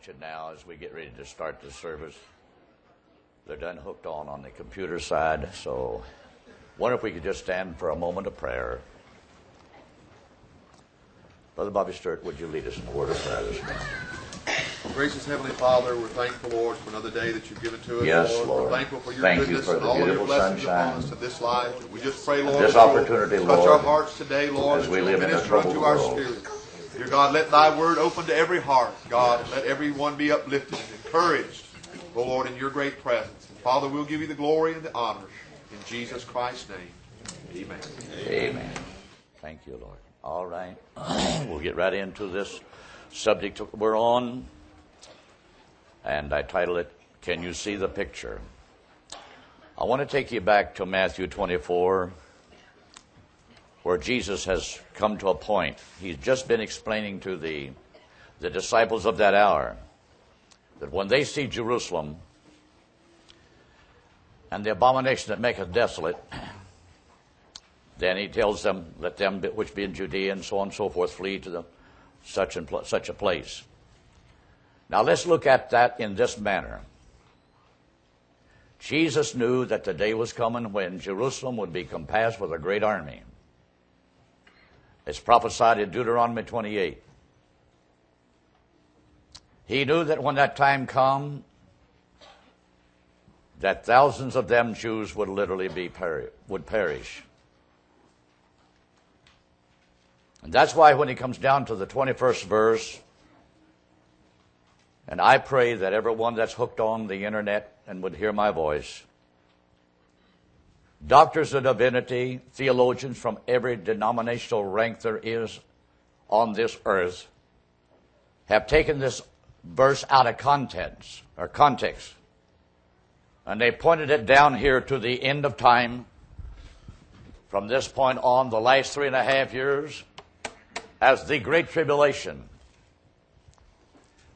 attention now as we get ready to start the service. They're done hooked on the computer side, so wonder if we could just stand for a moment of prayer. Brother Bobby Sturt, would you lead us in a word of prayer this morning? Gracious Heavenly Father, we're thankful, Lord, for another day that you've given to us, yes, Lord. We're thankful for your Thank goodness you and all of your blessings sunshine. upon us in this life. We just pray, Lord, this that opportunity, touch Lord, our hearts today, Lord, as we that live in a minister troubled unto our world. spirit. Dear God, let thy word open to every heart, God, and let everyone be uplifted and encouraged, oh Lord, in your great presence. And Father, we'll give you the glory and the honor in Jesus Christ's name. Amen. Amen. Thank you, Lord. All right. We'll get right into this subject we're on. And I title it, Can You See the Picture? I want to take you back to Matthew 24, where Jesus has come to a point. He's just been explaining to the disciples of that hour that when they see Jerusalem and the abomination that maketh desolate, then he tells them, let them which be in Judea and so on and so forth flee to such a place. Now let's look at that in this manner. Jesus knew that the day was coming when Jerusalem would be compassed with a great army. It's prophesied in Deuteronomy 28. He knew that when that time come, that thousands of them Jews would literally would perish. And that's why when he comes down to the 21st verse, and I pray that everyone that's hooked on the internet and would hear my voice, doctors of divinity, theologians from every denominational rank there is on this earth, have taken this verse out of context, and they pointed it down here to the end of time. From this point on, the last 3.5 years, as the Great Tribulation.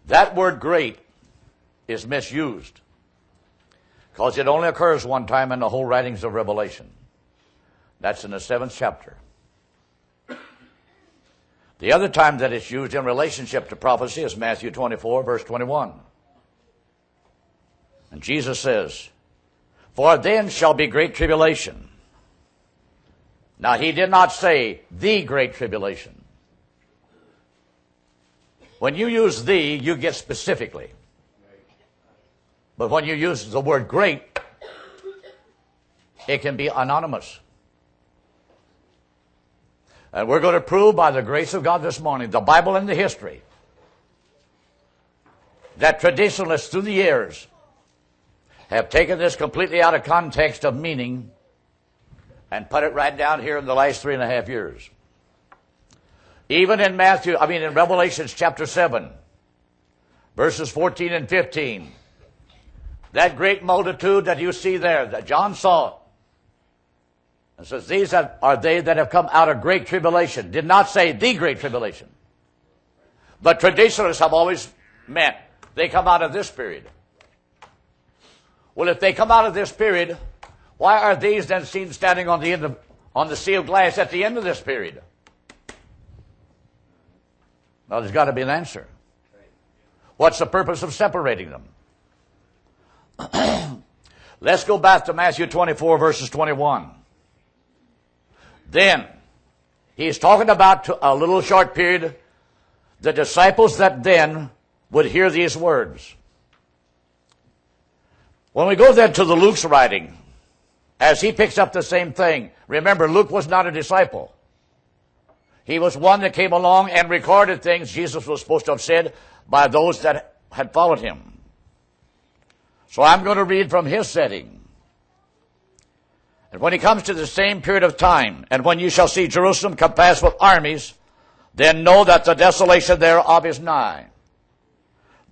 That word great is misused because it only occurs one time in the whole writings of Revelation. That's in the 7th chapter. The other time that it's used in relationship to prophecy is Matthew 24, verse 21. And Jesus says, for then shall be great tribulation. Now, he did not say the great tribulation. When you use the, you get specifically. But when you use the word great, it can be anonymous. And we're going to prove by the grace of God this morning, the Bible and the history, that traditionalists through the years have taken this completely out of context of meaning and put it right down here in the last 3.5 years. Even in Revelation chapter 7, verses 14 and 15, that great multitude that you see there, that John saw, and says, these are they that have come out of great tribulation. Did not say the great tribulation. But traditionalists have always meant they come out of this period. Well, if they come out of this period, why are these then seen standing on the sea of glass at the end of this period? Well, there's got to be an answer. What's the purpose of separating them? Let's go back to Matthew 24, verses 21. Then, he's talking about a little short period, the disciples that then would hear these words. When we go then to the Luke's writing, as he picks up the same thing, remember, Luke was not a disciple. He was one that came along and recorded things Jesus was supposed to have said by those that had followed him. So I'm going to read from his setting. And when he comes to the same period of time, and when you shall see Jerusalem compassed with armies, then know that the desolation thereof is nigh.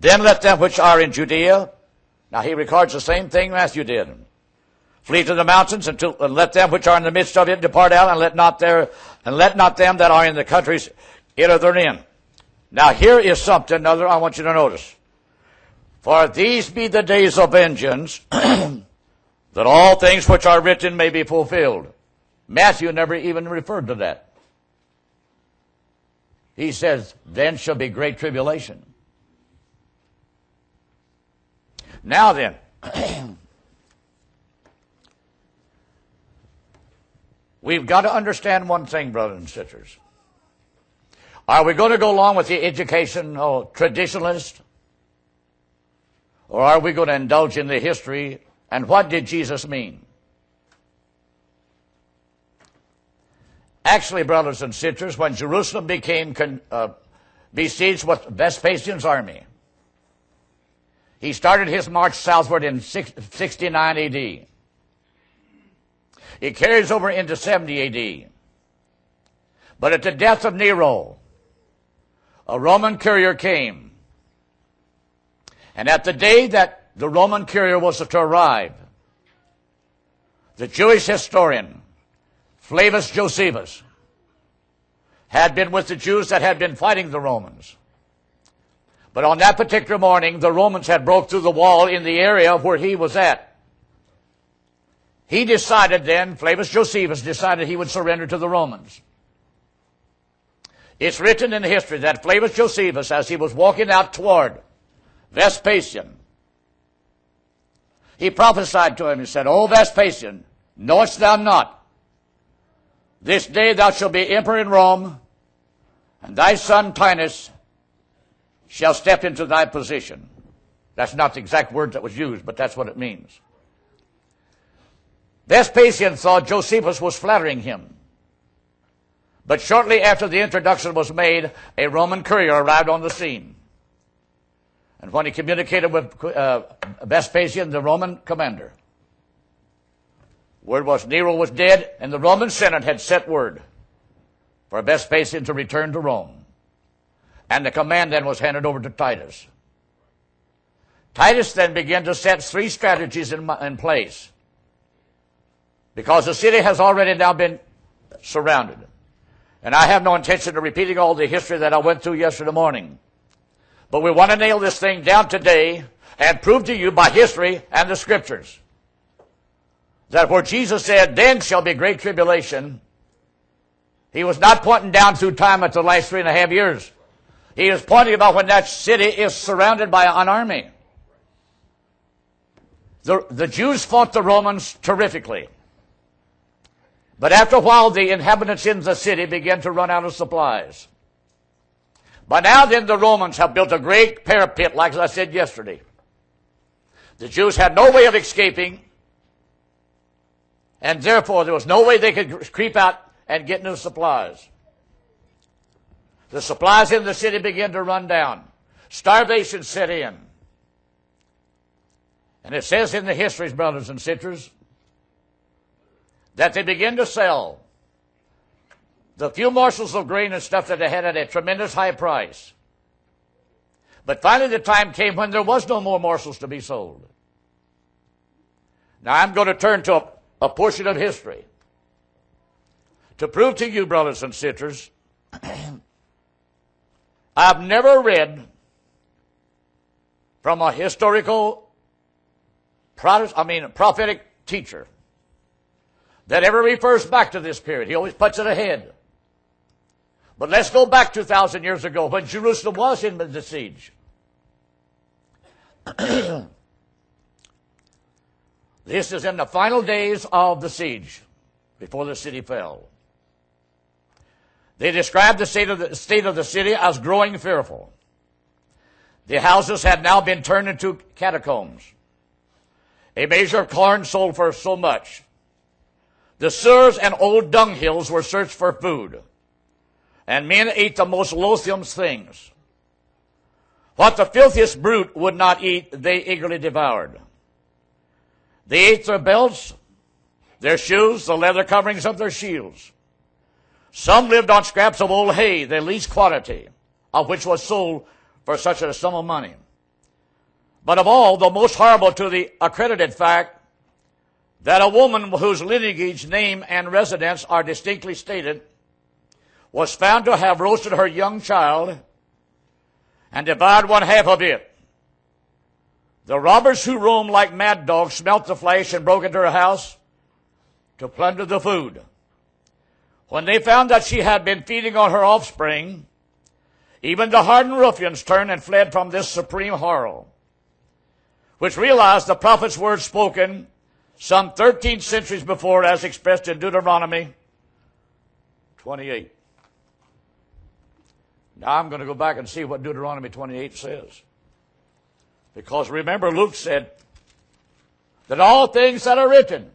Then let them which are in Judea, now he records the same thing Matthew did, flee to the mountains, and let them which are in the midst of it depart out, and let not them that are in the countries enter therein. Now here is something other I want you to notice. For these be the days of vengeance, that all things which are written may be fulfilled. Matthew never even referred to that. He says, then shall be great tribulation. Now then, we've got to understand one thing, brothers and sisters. Are we going to go along with the educational traditionalist? Or are we going to indulge in the history? And what did Jesus mean? Actually, brothers and sisters, when Jerusalem became besieged with Vespasian's army, he started his march southward in 69 A.D. It carries over into 70 A.D. But at the death of Nero, a Roman courier came. And at the day that the Roman courier was to arrive, the Jewish historian, Flavius Josephus, had been with the Jews that had been fighting the Romans. But on that particular morning, the Romans had broke through the wall in the area where he was at. He decided then, Flavius Josephus decided he would surrender to the Romans. It's written in history that Flavius Josephus, as he was walking out toward Vespasian, he prophesied to him and said, O Vespasian, knowest thou not? This day thou shalt be emperor in Rome, and thy son Titus shall step into thy position. That's not the exact word that was used, but that's what it means. Vespasian thought Josephus was flattering him. But shortly after the introduction was made, a Roman courier arrived on the scene. And when he communicated with Vespasian, the Roman commander, word was Nero was dead, and the Roman Senate had set word for Vespasian to return to Rome. And the command then was handed over to Titus. Titus then began to set three strategies in place, because the city has already now been surrounded. And I have no intention of repeating all the history that I went through yesterday morning. But we want to nail this thing down today and prove to you by history and the scriptures that where Jesus said, then shall be great tribulation, he was not pointing down through time at the last 3.5 years. He is pointing about when that city is surrounded by an army. The Jews fought the Romans terrifically. But after a while, the inhabitants in the city began to run out of supplies. But now then, the Romans have built a great parapet, like I said yesterday. The Jews had no way of escaping, and therefore there was no way they could creep out and get new supplies. The supplies in the city began to run down. Starvation set in. And it says in the histories, brothers and sisters, that they began to sell the few morsels of grain and stuff that they had at a tremendous high price. But finally the time came when there was no more morsels to be sold. Now I'm going to turn to a portion of history to prove to you, brothers and sisters, I've never read from a historical, prophetic teacher that ever refers back to this period. He always puts it ahead. But let's go back 2,000 years ago when Jerusalem was in the siege. This is in the final days of the siege, before the city fell. They described the state of the city as growing fearful. The houses had now been turned into catacombs. A measure of corn sold for so much. The sewers and old dunghills were searched for food, and men ate the most loathsome things. What the filthiest brute would not eat, they eagerly devoured. They ate their belts, their shoes, the leather coverings of their shields. Some lived on scraps of old hay, the least quantity of which was sold for such a sum of money. But of all, the most horrible to the accredited fact that a woman whose lineage, name, and residence are distinctly stated was found to have roasted her young child and devoured one half of it. The robbers who roamed like mad dogs smelt the flesh and broke into her house to plunder the food. When they found that she had been feeding on her offspring, even the hardened ruffians turned and fled from this supreme horror. which realized the prophet's words spoken some 13 centuries before as expressed in Deuteronomy 28. Now I'm going to go back and see what Deuteronomy 28 says. Because remember, Luke said that all things that are written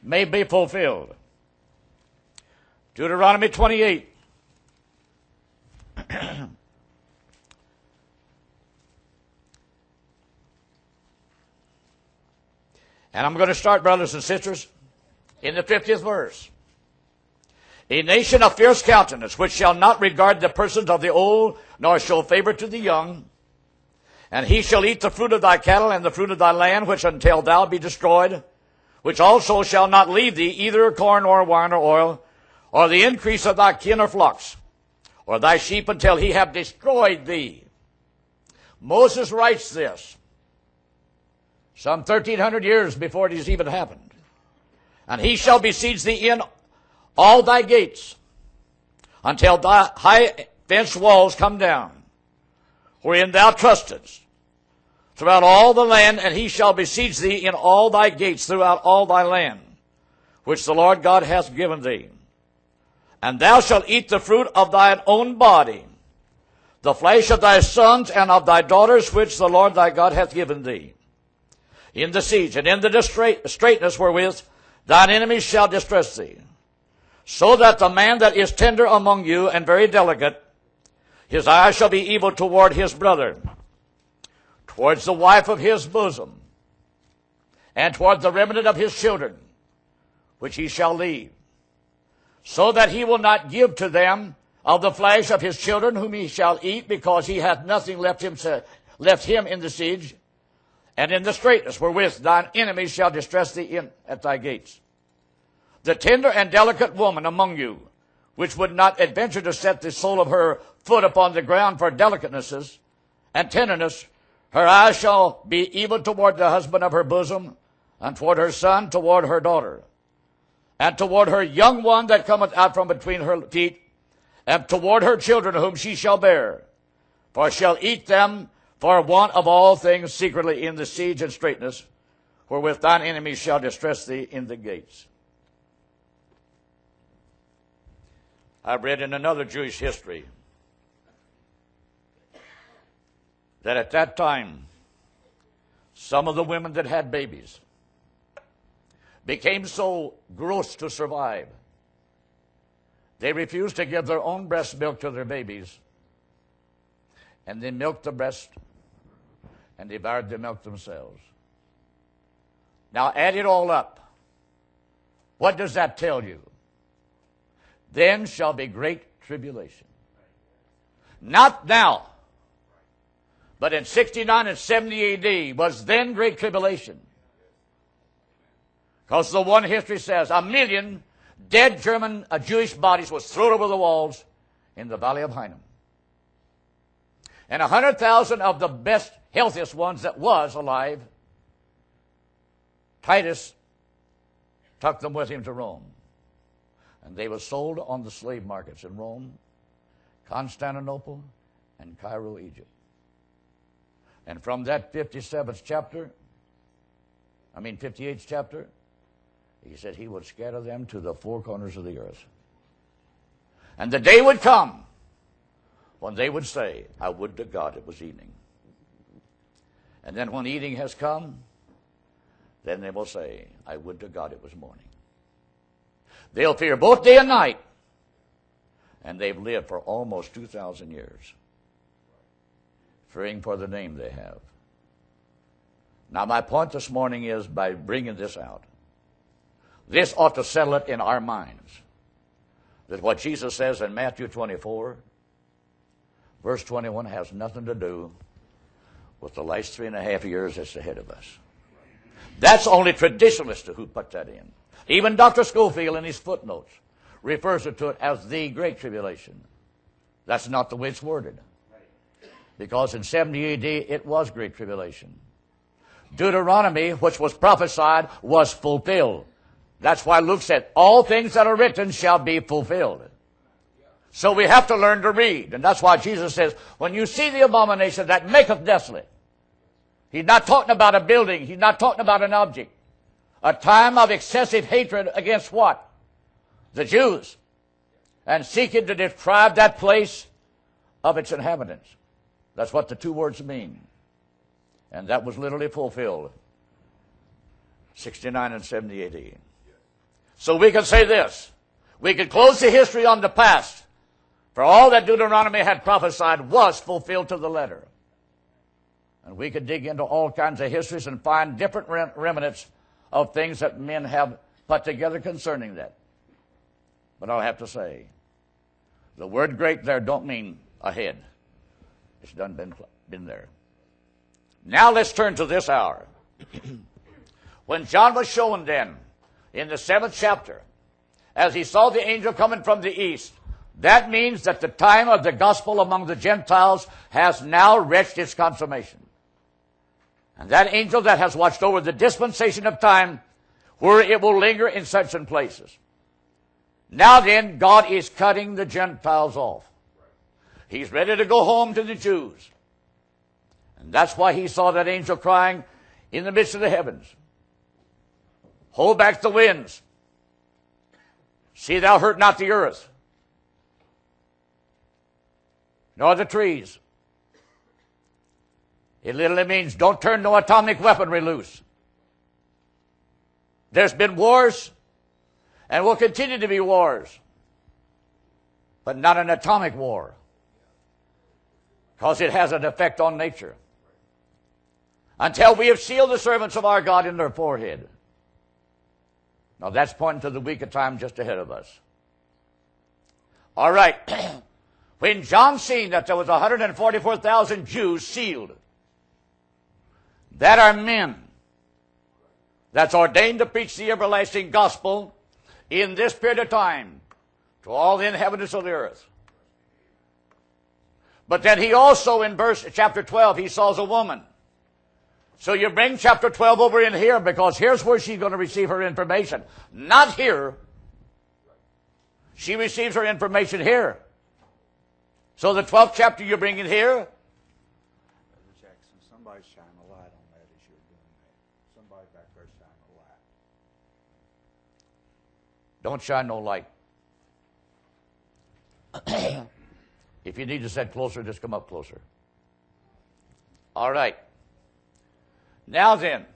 may be fulfilled. Deuteronomy 28. And I'm going to start, brothers and sisters, in the 50th verse. A nation of fierce countenance, which shall not regard the persons of the old, nor show favor to the young. And he shall eat the fruit of thy cattle and the fruit of thy land, which until thou be destroyed, which also shall not leave thee either corn or wine or oil, or the increase of thy kin or flocks, or thy sheep until he have destroyed thee. Moses writes this some 1,300 years before it has even happened. And he shall besiege thee in all thy gates, until thy high fenced walls come down, wherein thou trustest, throughout all the land, and he shall besiege thee in all thy gates throughout all thy land, which the Lord God hath given thee. And thou shalt eat the fruit of thine own body, the flesh of thy sons and of thy daughters, which the Lord thy God hath given thee, in the siege and in the straitness wherewith thine enemies shall distress thee. So that the man that is tender among you and very delicate, his eye shall be evil toward his brother, towards the wife of his bosom, and toward the remnant of his children, which he shall leave, so that he will not give to them of the flesh of his children whom he shall eat, because he hath nothing left him in the siege, and in the straitness wherewith thine enemies shall distress thee in at thy gates. The tender and delicate woman among you, which would not adventure to set the sole of her foot upon the ground for delicatenesses and tenderness, her eyes shall be evil toward the husband of her bosom, and toward her son, toward her daughter, and toward her young one that cometh out from between her feet, and toward her children whom she shall bear. For shall eat them for want of all things secretly in the siege and straitness, wherewith thine enemies shall distress thee in the gates. I've read in another Jewish history that at that time, some of the women that had babies became so gross to survive, they refused to give their own breast milk to their babies, and they milked the breast and devoured the milk themselves. Now add it all up. What does that tell you? Then shall be great tribulation. Not now, but in 69 and 70 A.D. was then great tribulation. Because the one history says 1 million dead German Jewish bodies was thrown over the walls in the valley of Hinnom. And 100,000 of the best, healthiest ones that was alive, Titus took them with him to Rome. And they were sold on the slave markets in Rome, Constantinople, and Cairo, Egypt. And from that 58th chapter, he said he would scatter them to the four corners of the earth. And the day would come when they would say, I would to God it was evening. And then when evening has come, then they will say, I would to God it was morning. They'll fear both day and night. And they've lived for almost 2,000 years, fearing for the name they have. Now, my point this morning is, by bringing this out, this ought to settle it in our minds, that what Jesus says in Matthew 24, verse 21, has nothing to do with the last 3.5 years that's ahead of us. That's only traditionalists who put that in. Even Dr. Schofield in his footnotes refers to it as the Great Tribulation. That's not the way it's worded. Because in 70 AD, it was Great Tribulation. Deuteronomy, which was prophesied, was fulfilled. That's why Luke said, all things that are written shall be fulfilled. So we have to learn to read. And that's why Jesus says, when you see the abomination that maketh desolate, He's not talking about a building. He's not talking about an object. A time of excessive hatred against what? The Jews. And seeking to deprive that place of its inhabitants. That's what the two words mean. And that was literally fulfilled 69 and 70 AD. So we can say this. We can close the history on the past. For all that Deuteronomy had prophesied was fulfilled to the letter. And we could dig into all kinds of histories and find different remnants of things that men have put together concerning that. But I'll have to say, the word great there don't mean ahead. It's done been there. Now let's turn to this hour. When John was shown then, in the 7th chapter, as he saw the angel coming from the east, that means that the time of the gospel among the Gentiles has now reached its consummation. And that angel that has watched over the dispensation of time, where it will linger in such places. Now then, God is cutting the Gentiles off. He's ready to go home to the Jews. And that's why he saw that angel crying in the midst of the heavens. Hold back the winds. See thou hurt not the earth, nor the trees. It literally means don't turn no atomic weaponry loose. There's been wars, and will continue to be wars, but not an atomic war, because it has an effect on nature. Until we have sealed the servants of our God in their forehead. Now that's pointing to the week of time just ahead of us. All right. When John seen that there was 144,000 Jews sealed, that are men that's ordained to preach the everlasting gospel in this period of time to all the inhabitants of the earth. But then he also, in chapter 12, he saws a woman. So you bring chapter 12 over in here, because here's where she's going to receive her information. Not here. She receives her information here. So the 12th chapter you bring in here. Brother Jackson, somebody shine a light on that as you're doing that. Somebody back there shine a light. Don't shine no light. If you need to sit closer, just come up closer. All right. Now then,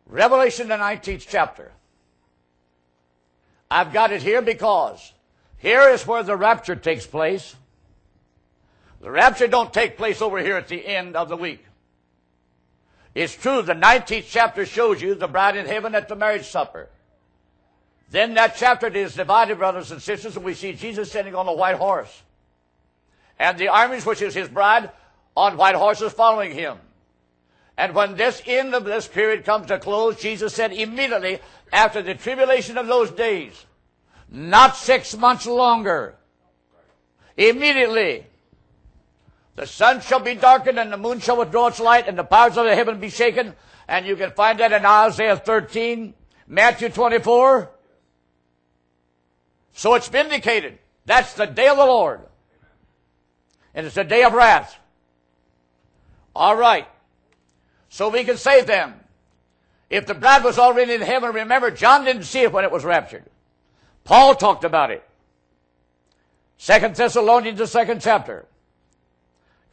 Revelation the 19th chapter. I've got it here because here is where the rapture takes place. The rapture don't take place over here at the end of the week. It's true, the 19th chapter shows you the bride in heaven at the marriage supper. Then that chapter is divided, brothers and sisters, and we see Jesus sitting on a white horse. And the armies, which is his bride, on white horses following him. And when this end of this period comes to close, Jesus said immediately after the tribulation of those days, not 6 months longer, immediately, the sun shall be darkened and the moon shall withdraw its light and the powers of the heaven be shaken. And you can find that in Isaiah 13, Matthew 24. So it's vindicated. That's the day of the Lord. And it's a day of wrath. All right. So we can say then, if the bride was already in heaven, remember, John didn't see it when it was raptured. Paul talked about it. 2 Thessalonians, the 2nd chapter.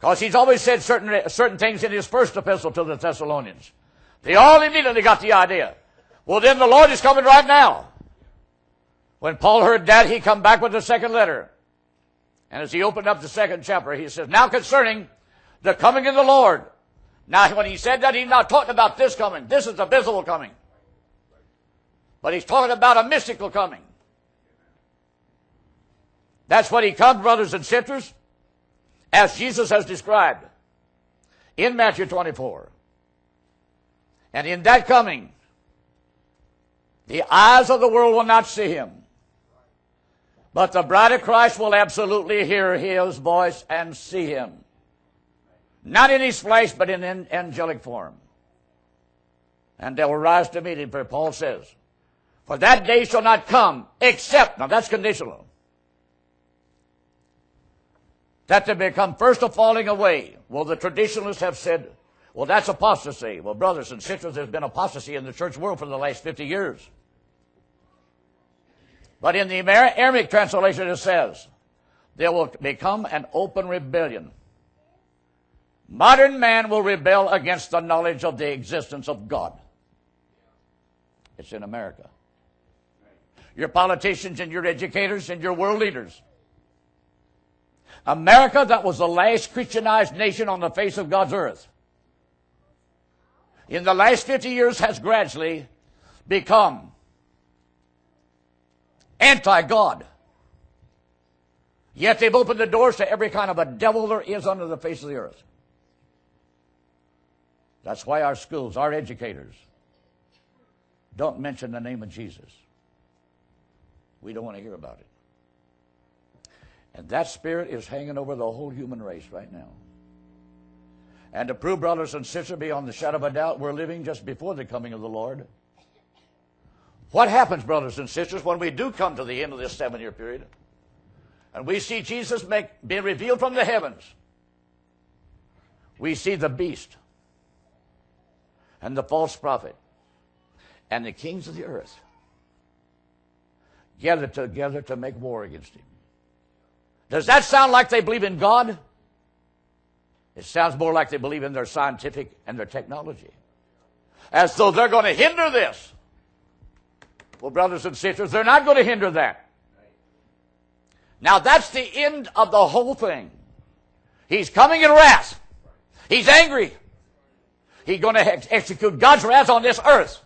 Because he's always said certain things in his first epistle to the Thessalonians. They all immediately got the idea. Well, then the Lord is coming right now. When Paul heard that, he come back with the second letter. And as he opened up the 2nd chapter, he says, now concerning the coming of the Lord. Now, when he said that, he's not talking about this coming. This is a visible coming. But he's talking about a mystical coming. That's when he comes, brothers and sisters, as Jesus has described in Matthew 24. And in that coming, the eyes of the world will not see him. But the bride of Christ will absolutely hear his voice and see him. Not in his flesh, but in angelic form. And they will rise to meet him, for Paul says, for that day shall not come, except, now that's conditional, that they become first a falling away. Well, the traditionalists have said, Well, that's apostasy. Well, brothers and sisters, there's been apostasy in the church world for the last 50 years. But in the Aramaic translation it says, there will become an open rebellion. Modern man will rebel against the knowledge of the existence of God. It's in America. Your politicians and your educators and your world leaders. America, that was the last Christianized nation on the face of God's earth, in the last 50 years has gradually become anti-God. Yet they've opened the doors to every kind of a devil there is under the face of the earth. That's why our schools, our educators, don't mention the name of Jesus. We don't want to hear about it. And that spirit is hanging over the whole human race right now. And to prove, brothers and sisters, beyond the shadow of a doubt, we're living just before the coming of the Lord. What happens, brothers and sisters, when we do come to the end of this 7-year period, and we see Jesus being revealed from the heavens? We see the beast and the false prophet and the kings of the earth gathered together to make war against him. Does that sound like they believe in God? It sounds more like they believe in their scientific and their technology, as though they're going to hinder this. Well, brothers and sisters, they're not going to hinder that. Now, that's the end of the whole thing. He's coming in wrath. He's angry. He's going to execute God's wrath on this earth.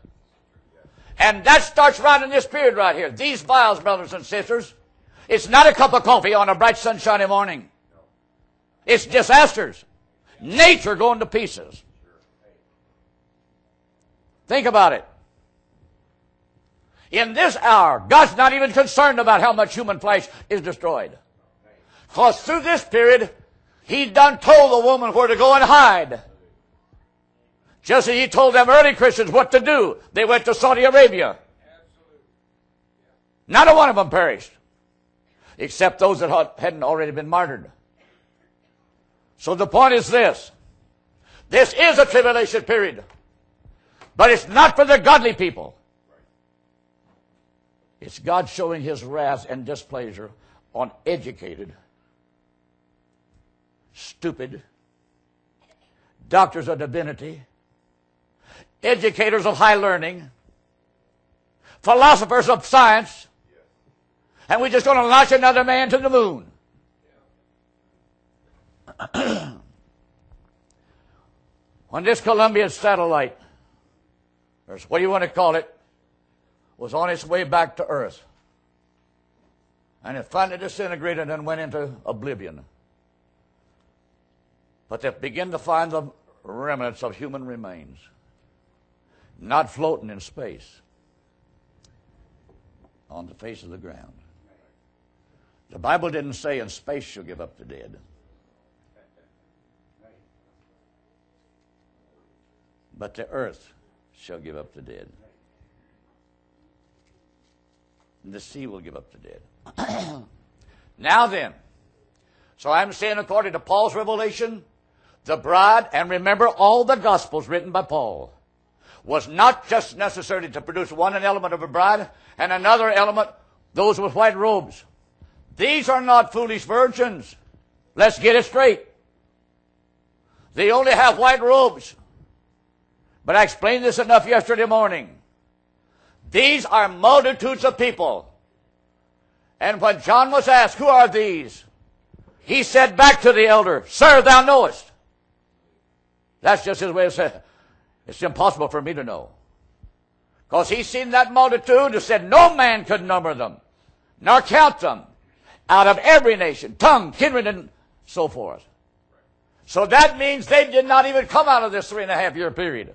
And that starts right in this period right here. These vials, brothers and sisters, it's not a cup of coffee on a bright sunshiny morning. It's disasters. Nature going to pieces. Think about it. In this hour, God's not even concerned about how much human flesh is destroyed. Because through this period, He done told the woman where to go and hide. Just as He told them early Christians what to do. They went to Saudi Arabia. Not a one of them perished, except those that hadn't already been martyred. So the point is this. This is a tribulation period. But it's not for the godly people. It's God showing His wrath and displeasure on educated, stupid, doctors of divinity, educators of high learning, philosophers of science, and we're just going to launch another man to the moon. When this Columbian satellite, or what do you want to call it, was on its way back to Earth, and it finally disintegrated and went into oblivion. But they begin to find the remnants of human remains, not floating in space, on the face of the ground. The Bible didn't say in space shall give up the dead. But the earth shall give up the dead. And the sea will give up the dead. Now then, so I'm saying according to Paul's revelation, the bride, and remember all the Gospels written by Paul, was not just necessary to produce one element of a bride and another element, those with white robes. These are not foolish virgins. Let's get it straight. They only have white robes. But I explained this enough yesterday morning. These are multitudes of people. And when John was asked, who are these? He said back to the elder, Sir, thou knowest. That's just his way of saying, it's impossible for me to know. Because he's seen that multitude and said no man could number them, nor count them, out of every nation, tongue, kindred, and so forth. So that means they did not even come out of this 3.5-year period.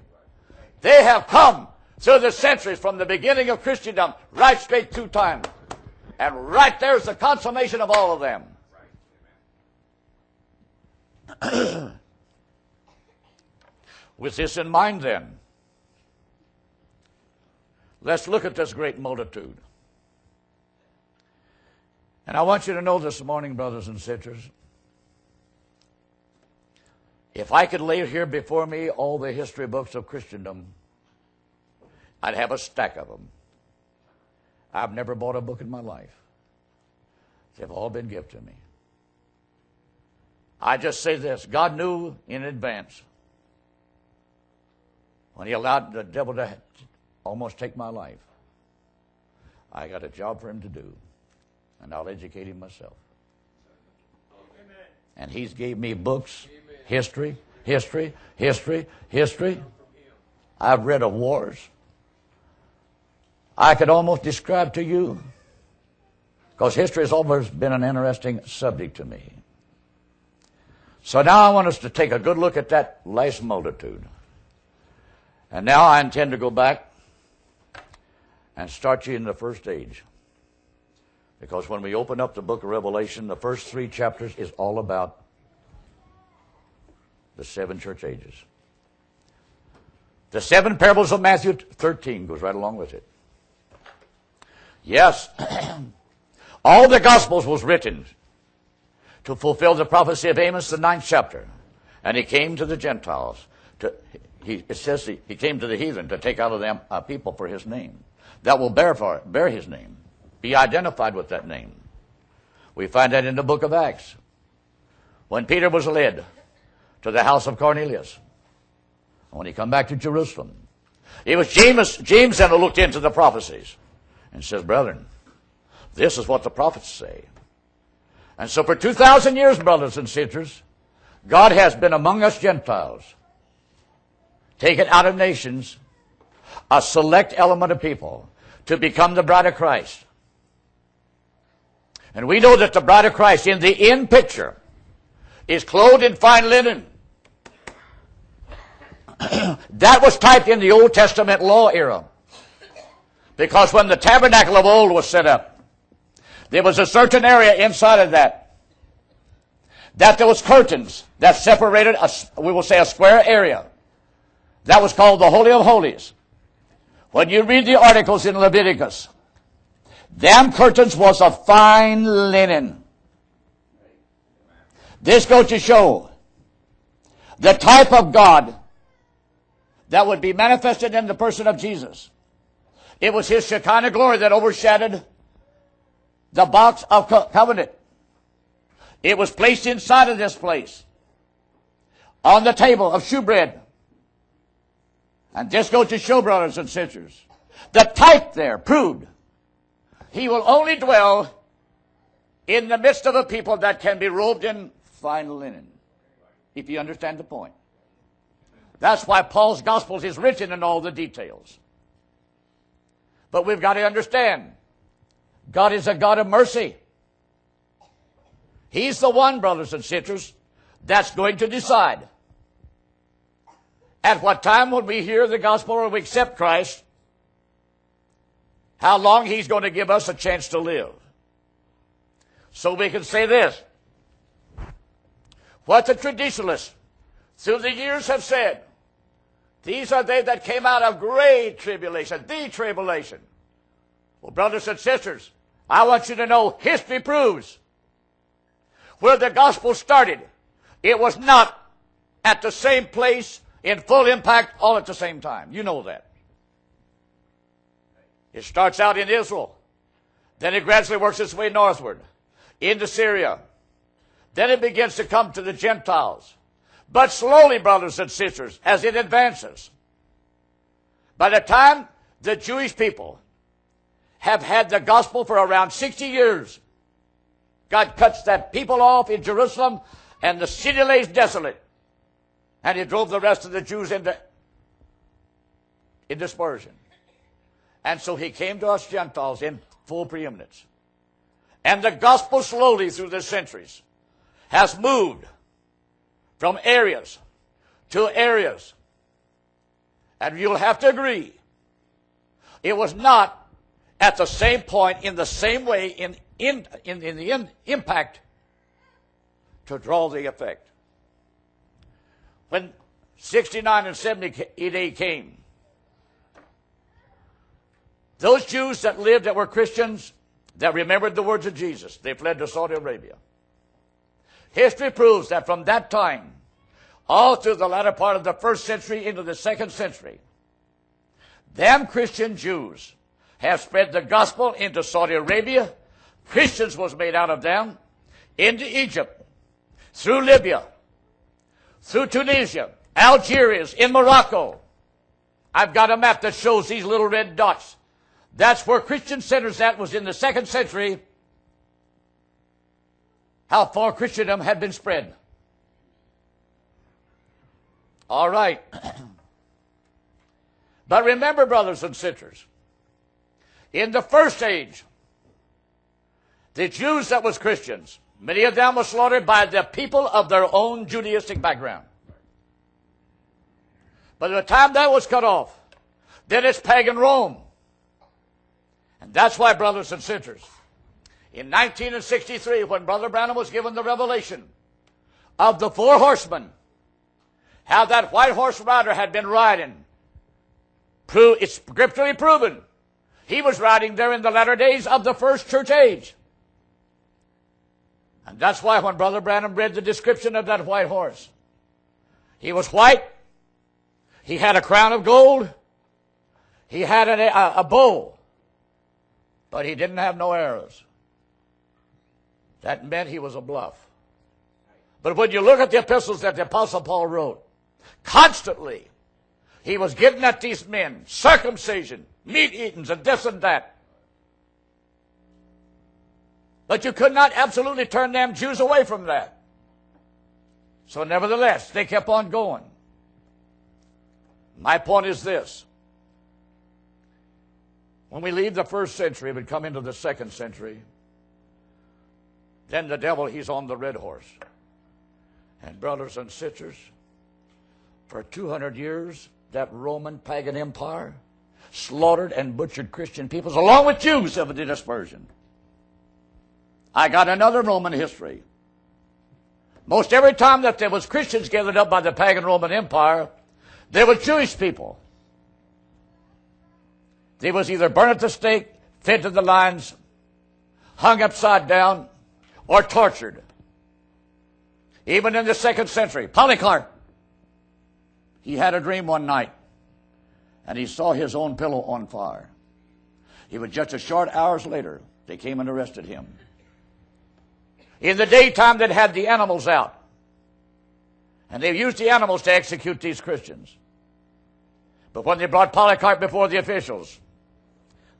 They have come through the centuries from the beginning of Christendom right straight through time. And right there's the consummation of all of them. With this in mind then, let's look at this great multitude. And I want you to know this morning, brothers and sisters, If I could lay here before me all the history books of Christendom, I'd have a stack of them. I've never bought a book in my life. They've all been given to me. I just say this. God knew in advance when he allowed the devil to almost take my life. I got a job for him to do, and I'll educate him myself. Amen. And he's gave me books, history. I've read of wars. I could almost describe to you, because history has always been an interesting subject to me. So now I want us to take a good look at that last multitude. And now I intend to go back and start you in the first age. Because when we open up the book of Revelation, the first 3 chapters is all about the 7 church ages. The 7 parables of Matthew 13 goes right along with it. Yes, all the Gospels was written to fulfill the prophecy of Amos, the 9th chapter. And he came to the Gentiles. It says he came to the heathen to take out of them a people for his name. That will bear his name. Be identified with that name. We find that in the book of Acts. When Peter was led to the house of Cornelius. When he come back to Jerusalem. It was James then who looked into the prophecies. And says, brethren, this is what the prophets say. And so for 2,000 years, brothers and sisters, God has been among us Gentiles, taken out of nations, a select element of people, to become the bride of Christ. And we know that the bride of Christ in the end picture is clothed in fine linen. That was typed in the Old Testament law era. Because when the tabernacle of old was set up, there was a certain area inside of that there was curtains that separated, we will say, a square area. That was called the Holy of Holies. When you read the articles in Leviticus, them curtains was of fine linen. This goes to show the type of God that would be manifested in the person of Jesus. It was his Shekinah glory that overshadowed the box of covenant. It was placed inside of this place on the table of shewbread. And this goes to show, brothers and sisters, the type there proved he will only dwell in the midst of a people that can be robed in fine linen, if you understand the point. That's why Paul's gospel is written in all the details. But we've got to understand, God is a God of mercy. He's the one, brothers and sisters, that's going to decide at what time when we hear the gospel or we accept Christ, how long he's going to give us a chance to live. So we can say this. What the traditionalists through the years have said, these are they that came out of great tribulation, the tribulation. Well, brothers and sisters, I want you to know history proves where the gospel started, it was not at the same place in full impact all at the same time. You know that. It starts out in Israel. Then it gradually works its way northward into Syria. Then it begins to come to the Gentiles. But slowly, brothers and sisters, as it advances, by the time the Jewish people have had the gospel for around 60 years, God cuts that people off in Jerusalem, and the city lays desolate. And he drove the rest of the Jews in dispersion. And so he came to us Gentiles in full preeminence. And the gospel slowly through the centuries has moved from areas to areas. And you'll have to agree, it was not at the same point in the same way in the impact to draw the effect. When 69 and 70 AD came, those Jews that lived that were Christians, that remembered the words of Jesus, they fled to Saudi Arabia. History proves that from that time all through the latter part of the first century into the second century, them Christian Jews have spread the gospel into Saudi Arabia. Christians was made out of them, into Egypt, through Libya, through Tunisia, Algeria, in Morocco. I've got a map that shows these little red dots. That's where Christian centers at was in the second century, how far Christendom had been spread. All right. But remember, brothers and sisters, in the first age, the Jews that was Christians, many of them were slaughtered by the people of their own Judaistic background. By the time that was cut off, then it's pagan Rome. And that's why, brothers and sisters, in 1963, when Brother Branham was given the revelation of the four horsemen, how that white horse rider had been riding, it's scripturally proven. He was riding there in the latter days of the first church age. And that's why when Brother Branham read the description of that white horse, he was white, he had a crown of gold, he had a bow, but he didn't have no arrows. That meant he was a bluff. But when you look at the epistles that the Apostle Paul wrote, constantly he was getting at these men, circumcision, meat eatings, and this and that. But you could not absolutely turn them Jews away from that. So nevertheless, they kept on going. My point is this. When we leave the first century and come into the second century, then the devil, he's on the red horse. And brothers and sisters, for 200 years, that Roman pagan empire slaughtered and butchered Christian peoples along with Jews of the dispersion. I got another Roman history. Most every time that there was Christians gathered up by the pagan Roman Empire, there were Jewish people. They was either burned at the stake, fed to the lions, hung upside down, or tortured. Even in the second century, Polycarp, he had a dream one night, and he saw his own pillow on fire. It was just a short hours later, they came and arrested him. In the daytime, they'd had the animals out, and they used the animals to execute these Christians. But when they brought Polycarp before the officials,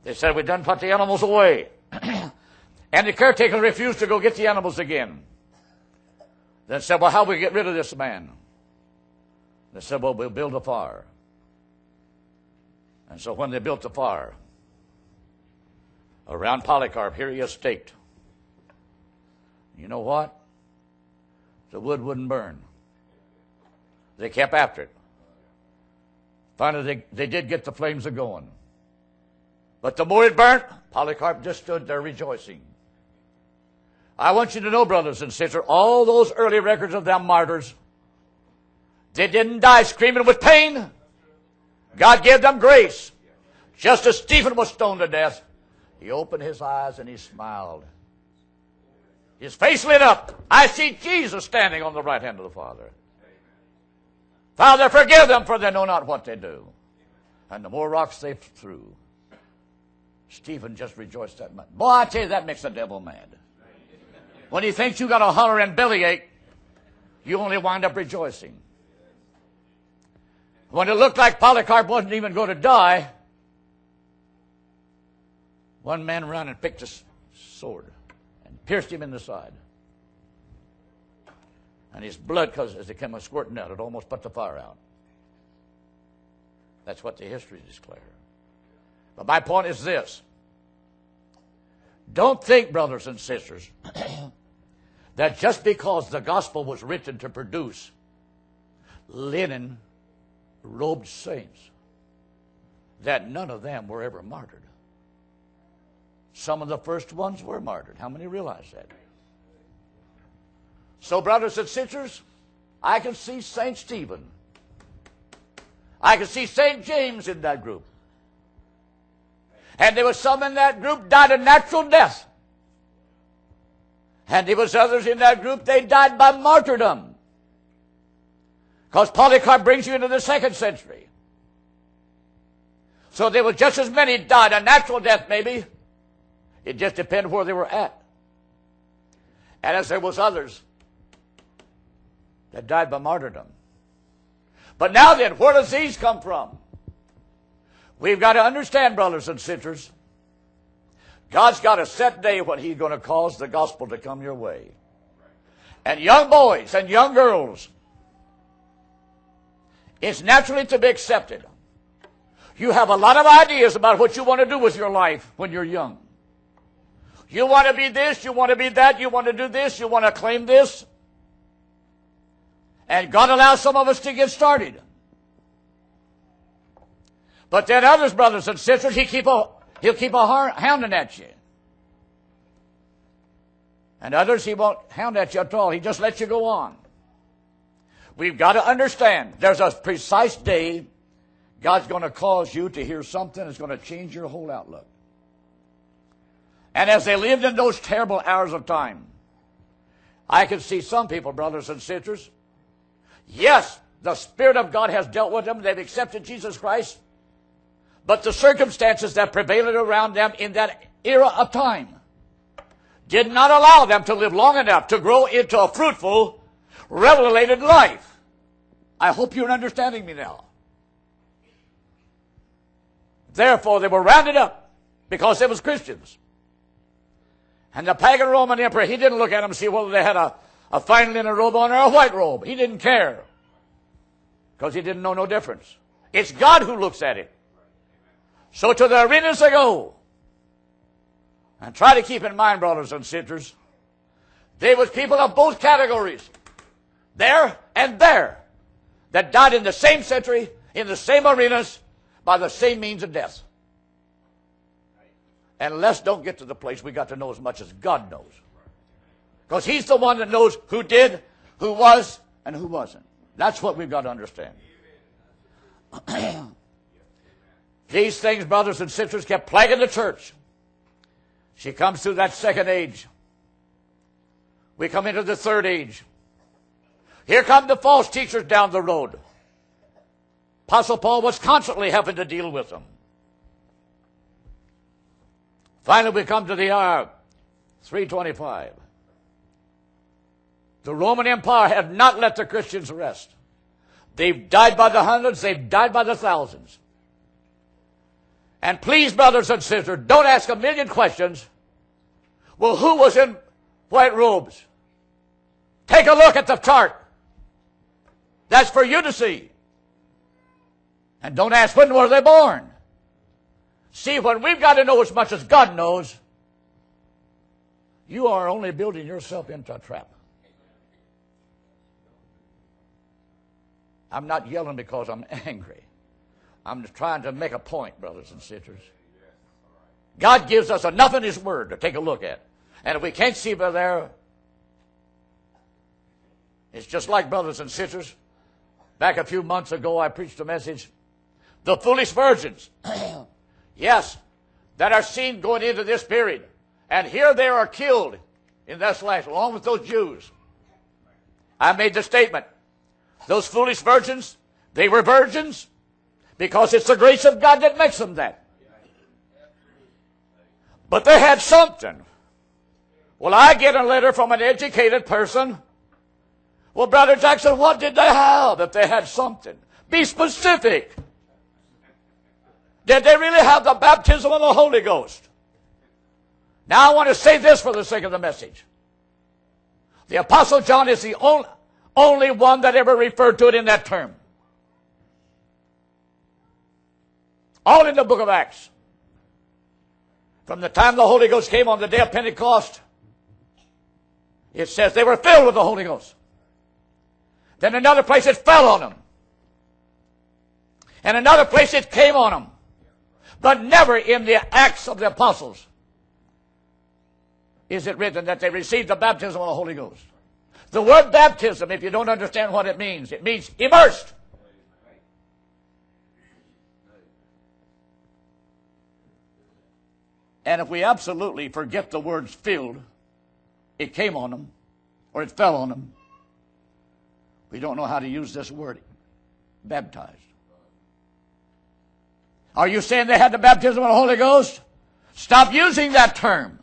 they said, "We done put the animals away." And the caretaker refused to go get the animals again. They said, "Well, how do we get rid of this man?" They said, "Well, we'll build a fire." And so when they built the fire, around Polycarp, here he is staked. You know what? The wood wouldn't burn. They kept after it. Finally, they did get the flames a-going. But the more it burnt, Polycarp just stood there rejoicing. I want you to know, brothers and sisters, all those early records of them martyrs, they didn't die screaming with pain. God gave them grace. Just as Stephen was stoned to death, he opened his eyes and he smiled. His face lit up. I see Jesus standing on the right hand of the Father. Father, forgive them, for they know not what they do. And the more rocks they threw, Stephen just rejoiced that much. Boy, I tell you, that makes the devil mad. When he thinks you got a holler and bellyache, you only wind up rejoicing. When it looked like Polycarp wasn't even going to die, one man ran and picked a sword and pierced him in the side. And his blood, as it came squirting out, it almost put the fire out. That's what the histories declare. But my point is this. Don't think, brothers and sisters, that just because the gospel was written to produce linen-robed saints, that none of them were ever martyred. Some of the first ones were martyred. How many realize that? So, brothers and sisters, I can see St. Stephen. I can see St. James in that group. And there was some in that group died a natural death. And there was others in that group, they died by martyrdom. Because Polycarp brings you into the 2nd century. So there was just as many died a natural death maybe. It just depended where they were at. And as there was others that died by martyrdom. But now then, where does these come from? We've got to understand, brothers and sisters, God's got a set day when He's going to cause the gospel to come your way. And young boys and young girls, it's naturally to be accepted. You have a lot of ideas about what you want to do with your life when you're young. You want to be this, you want to be that, you want to do this, you want to claim this. And God allows some of us to get started. But then others, brothers and sisters, He'll keep hounding at you. And others, He won't hound at you at all. He just lets you go on. We've got to understand there's a precise day God's going to cause you to hear something that's going to change your whole outlook. And as they lived in those terrible hours of time, I can see some people, brothers and sisters, yes, the Spirit of God has dealt with them. They've accepted Jesus Christ. But the circumstances that prevailed around them in that era of time did not allow them to live long enough to grow into a fruitful, revelated life. I hope you're understanding me now. Therefore, they were rounded up because they was Christians. And the pagan Roman emperor, he didn't look at them and see whether they had a fine linen robe on or a white robe. He didn't care because he didn't know no difference. It's God who looks at it. So to the arenas they go. And try to keep in mind, brothers and sisters, there was people of both categories, there and there, that died in the same century, in the same arenas, by the same means of death. And let's don't get to the place we got to know as much as God knows. Because He's the one that knows who did, who was, and who wasn't. That's what we've got to understand. These things, brothers and sisters, kept plaguing the church. She comes through that 2nd age. We come into the 3rd age. Here come the false teachers down the road. Apostle Paul was constantly having to deal with them. Finally, we come to the hour 325. The Roman Empire had not let the Christians rest. They've died by the hundreds. They've died by the thousands. And please, brothers and sisters, don't ask a million questions. Well, who was in white robes? Take a look at the chart. That's for you to see. And don't ask when were they born. See, when we've got to know as much as God knows, you are only building yourself into a trap. I'm not yelling because I'm angry. I'm just trying to make a point, brothers and sisters. God gives us enough in His Word to take a look at. And if we can't see by there, it's just like, brothers and sisters, back a few months ago I preached a message, the foolish virgins, yes, that are seen going into this period. And here they are killed in this life, along with those Jews. I made the statement, those foolish virgins, they were virgins because it's the grace of God that makes them that. But they had something. Well, I get a letter from an educated person. Well, Brother Jackson, what did they have if they had something? Be specific. Did they really have the baptism of the Holy Ghost? Now I want to say this for the sake of the message. The Apostle John is the only one that ever referred to it in that term. All in the book of Acts. From the time the Holy Ghost came on the day of Pentecost, it says they were filled with the Holy Ghost. Then another place it fell on them. And another place it came on them. But never in the Acts of the Apostles is it written that they received the baptism of the Holy Ghost. The word baptism, if you don't understand what it means immersed. And if we absolutely forget the words filled, it came on them, or it fell on them, We don't know how to use this word, baptized. Are you saying they had the baptism of the Holy Ghost? Stop using that term.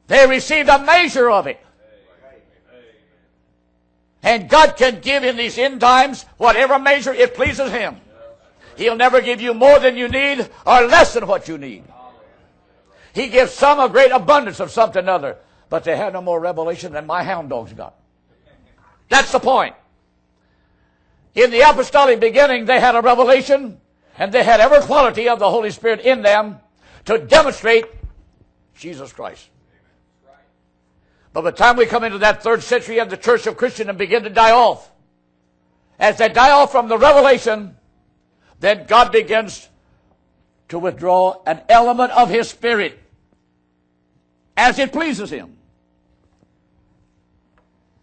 They received a measure of it. And God can give in these end times whatever measure it pleases Him. He'll never give you more than you need or less than what you need. He gives some a great abundance of something or other, but they had no more revelation than my hound dogs got. That's the point. In the apostolic beginning, they had a revelation, and they had every quality of the Holy Spirit in them to demonstrate Jesus Christ. But by the time we come into that 3rd century of the Church of Christian and begin to die off, as they die off from the revelation, then God begins to withdraw an element of His Spirit as it pleases Him.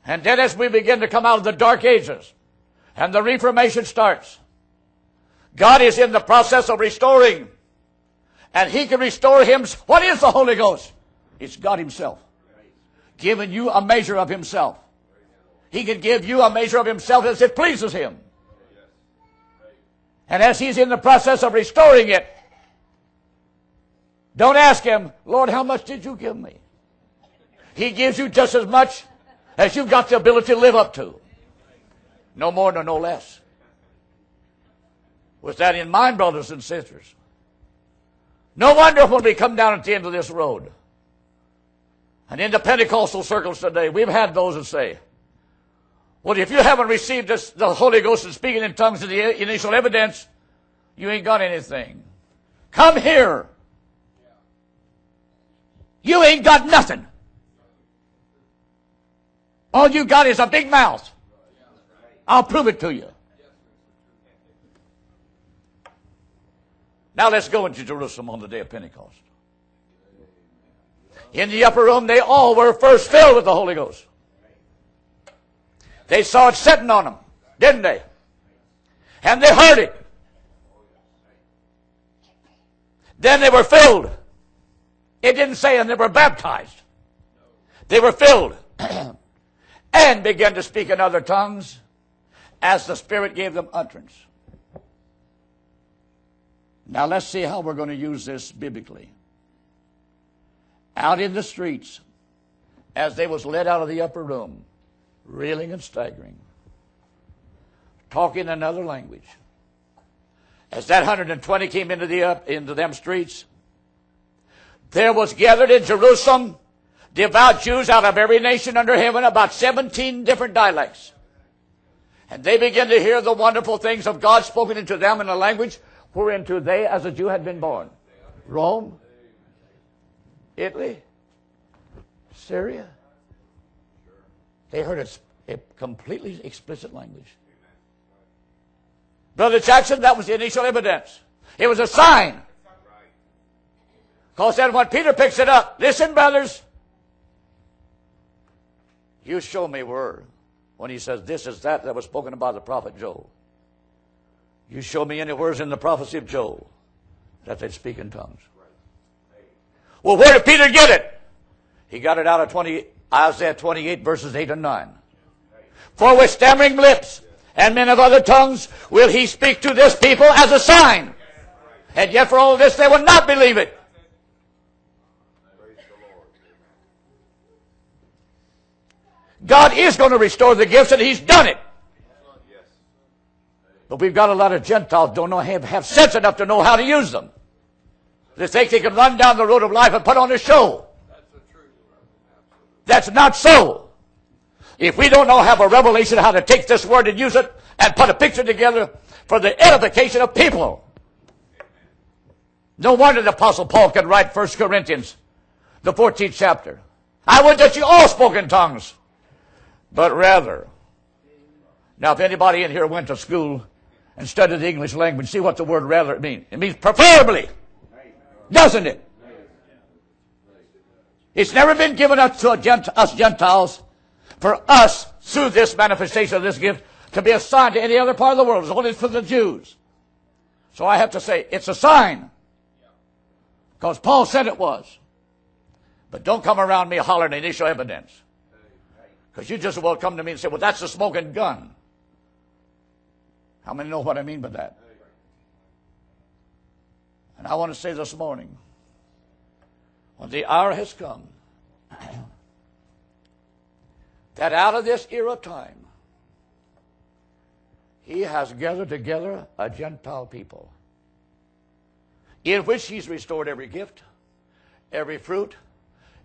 And then as we begin to come out of the dark ages and the Reformation starts, God is in the process of restoring. And He can restore Him. What is the Holy Ghost? It's God Himself, giving you a measure of Himself. He can give you a measure of Himself as it pleases Him. And as He's in the process of restoring it, don't ask Him, Lord, how much did you give me? He gives you just as much as you've got the ability to live up to. No more nor no less. With that in mind, brothers and sisters, no wonder when we come down at the end of this road, and in the Pentecostal circles today, we've had those that say, well, if you haven't received the Holy Ghost and speaking in tongues as the initial evidence, you ain't got anything. Come here. You ain't got nothing. All you got is a big mouth. I'll prove it to you. Now let's go into Jerusalem on the day of Pentecost. In the upper room, they all were first filled with the Holy Ghost. They saw it sitting on them, didn't they? And they heard it. Then they were filled. It didn't say and they were baptized. They were filled and began to speak in other tongues as the Spirit gave them utterance. Now let's see how we're going to use this biblically. Out in the streets, as they was led out of the upper room, reeling and staggering, talking another language. As that 120 came into them streets, there was gathered in Jerusalem devout Jews out of every nation under heaven, about 17 different dialects. And they began to hear the wonderful things of God spoken into them in a language whereinto they as a Jew had been born. Rome, Italy, Syria. They heard a completely explicit language. Brother Jackson, that was the initial evidence. It was a sign. Because then when Peter picks it up, listen, brothers, you show me where, when he says this is that was spoken about the prophet Joel. You show me any words in the prophecy of Joel that they'd speak in tongues. Well, where did Peter get it? He got it out of Isaiah 28, verses 8 and 9. For with stammering lips and men of other tongues will he speak to this people as a sign. And yet for all this they will not believe it. God is going to restore the gifts, and He's done it. But we've got a lot of Gentiles don't have sense enough to know how to use them. They think they can run down the road of life and put on a show. That's not so. If we don't know, have a revelation how to take this word and use it and put a picture together for the edification of people. No wonder the Apostle Paul can write 1 Corinthians, the 14th chapter. I would that you all spoke in tongues, but rather. Now, if anybody in here went to school and studied the English language, see what the word rather means. It means preferably. Doesn't it? It's never been given up to us Gentiles for us, through this manifestation of this gift, to be assigned to any other part of the world. It's only for the Jews. So I have to say, it's a sign. Because Paul said it was. But don't come around me hollering initial evidence. Because you just well come to me and say, well, that's a smoking gun. How many know what I mean by that? And I want to say this morning, when the hour has come, that out of this era of time, he has gathered together a Gentile people, in which he's restored every gift, every fruit,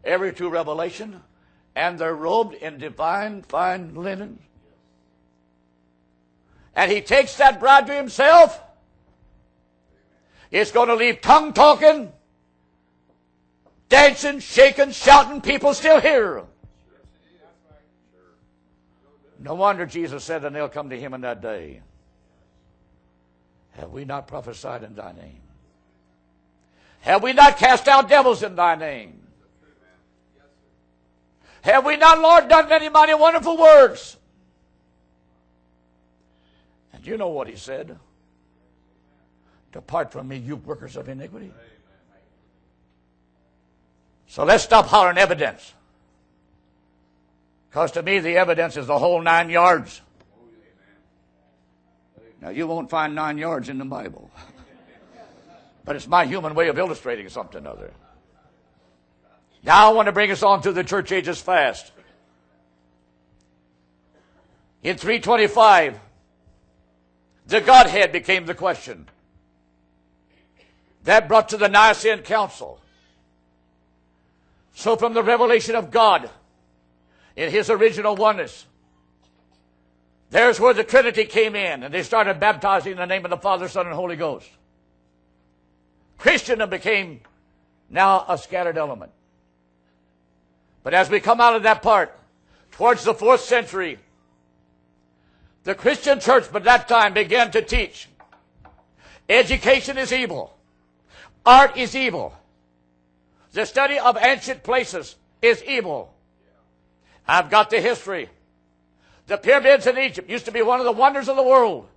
every true revelation, and they're robed in divine fine linen. And he takes that bride to himself. It's going to leave tongue-talking, dancing, shaking, shouting people still here. No wonder Jesus said, and they'll come to him in that day. Have we not prophesied in thy name? Have we not cast out devils in thy name? Have we not, Lord, done many mighty wonderful works? And you know what he said. Depart from me, you workers of iniquity. So let's stop hollering evidence. Because to me, the evidence is the whole 9 yards. Now, you won't find 9 yards in the Bible. But it's my human way of illustrating something or other. Now, I want to bring us on to the church ages fast. In 325, the Godhead became the question. That brought to the Nicene Council. So from the revelation of God in his original oneness, there's where the Trinity came in, and they started baptizing in the name of the Father, Son, and Holy Ghost. Christendom became now a scattered element. But as we come out of that part, towards the 4th century, the Christian church by that time began to teach education is evil. Art is evil. The study of ancient places is evil. I've got the history. The pyramids in Egypt used to be one of the wonders of the world.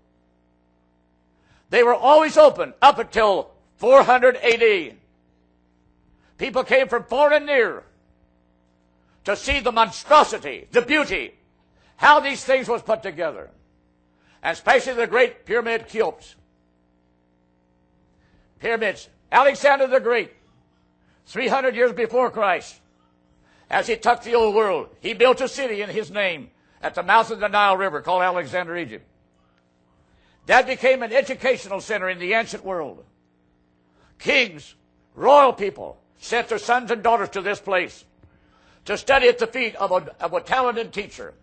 They were always open up until 400 AD. People came from far and near to see the monstrosity, the beauty, how these things was put together. And especially the great pyramid Cheops. Pyramids. Alexander the Great, 300 years before Christ, as he took the old world, he built a city in his name at the mouth of the Nile River called Alexander, Egypt. That became an educational center in the ancient world. Kings, royal people, sent their sons and daughters to this place to study at the feet of a talented teacher.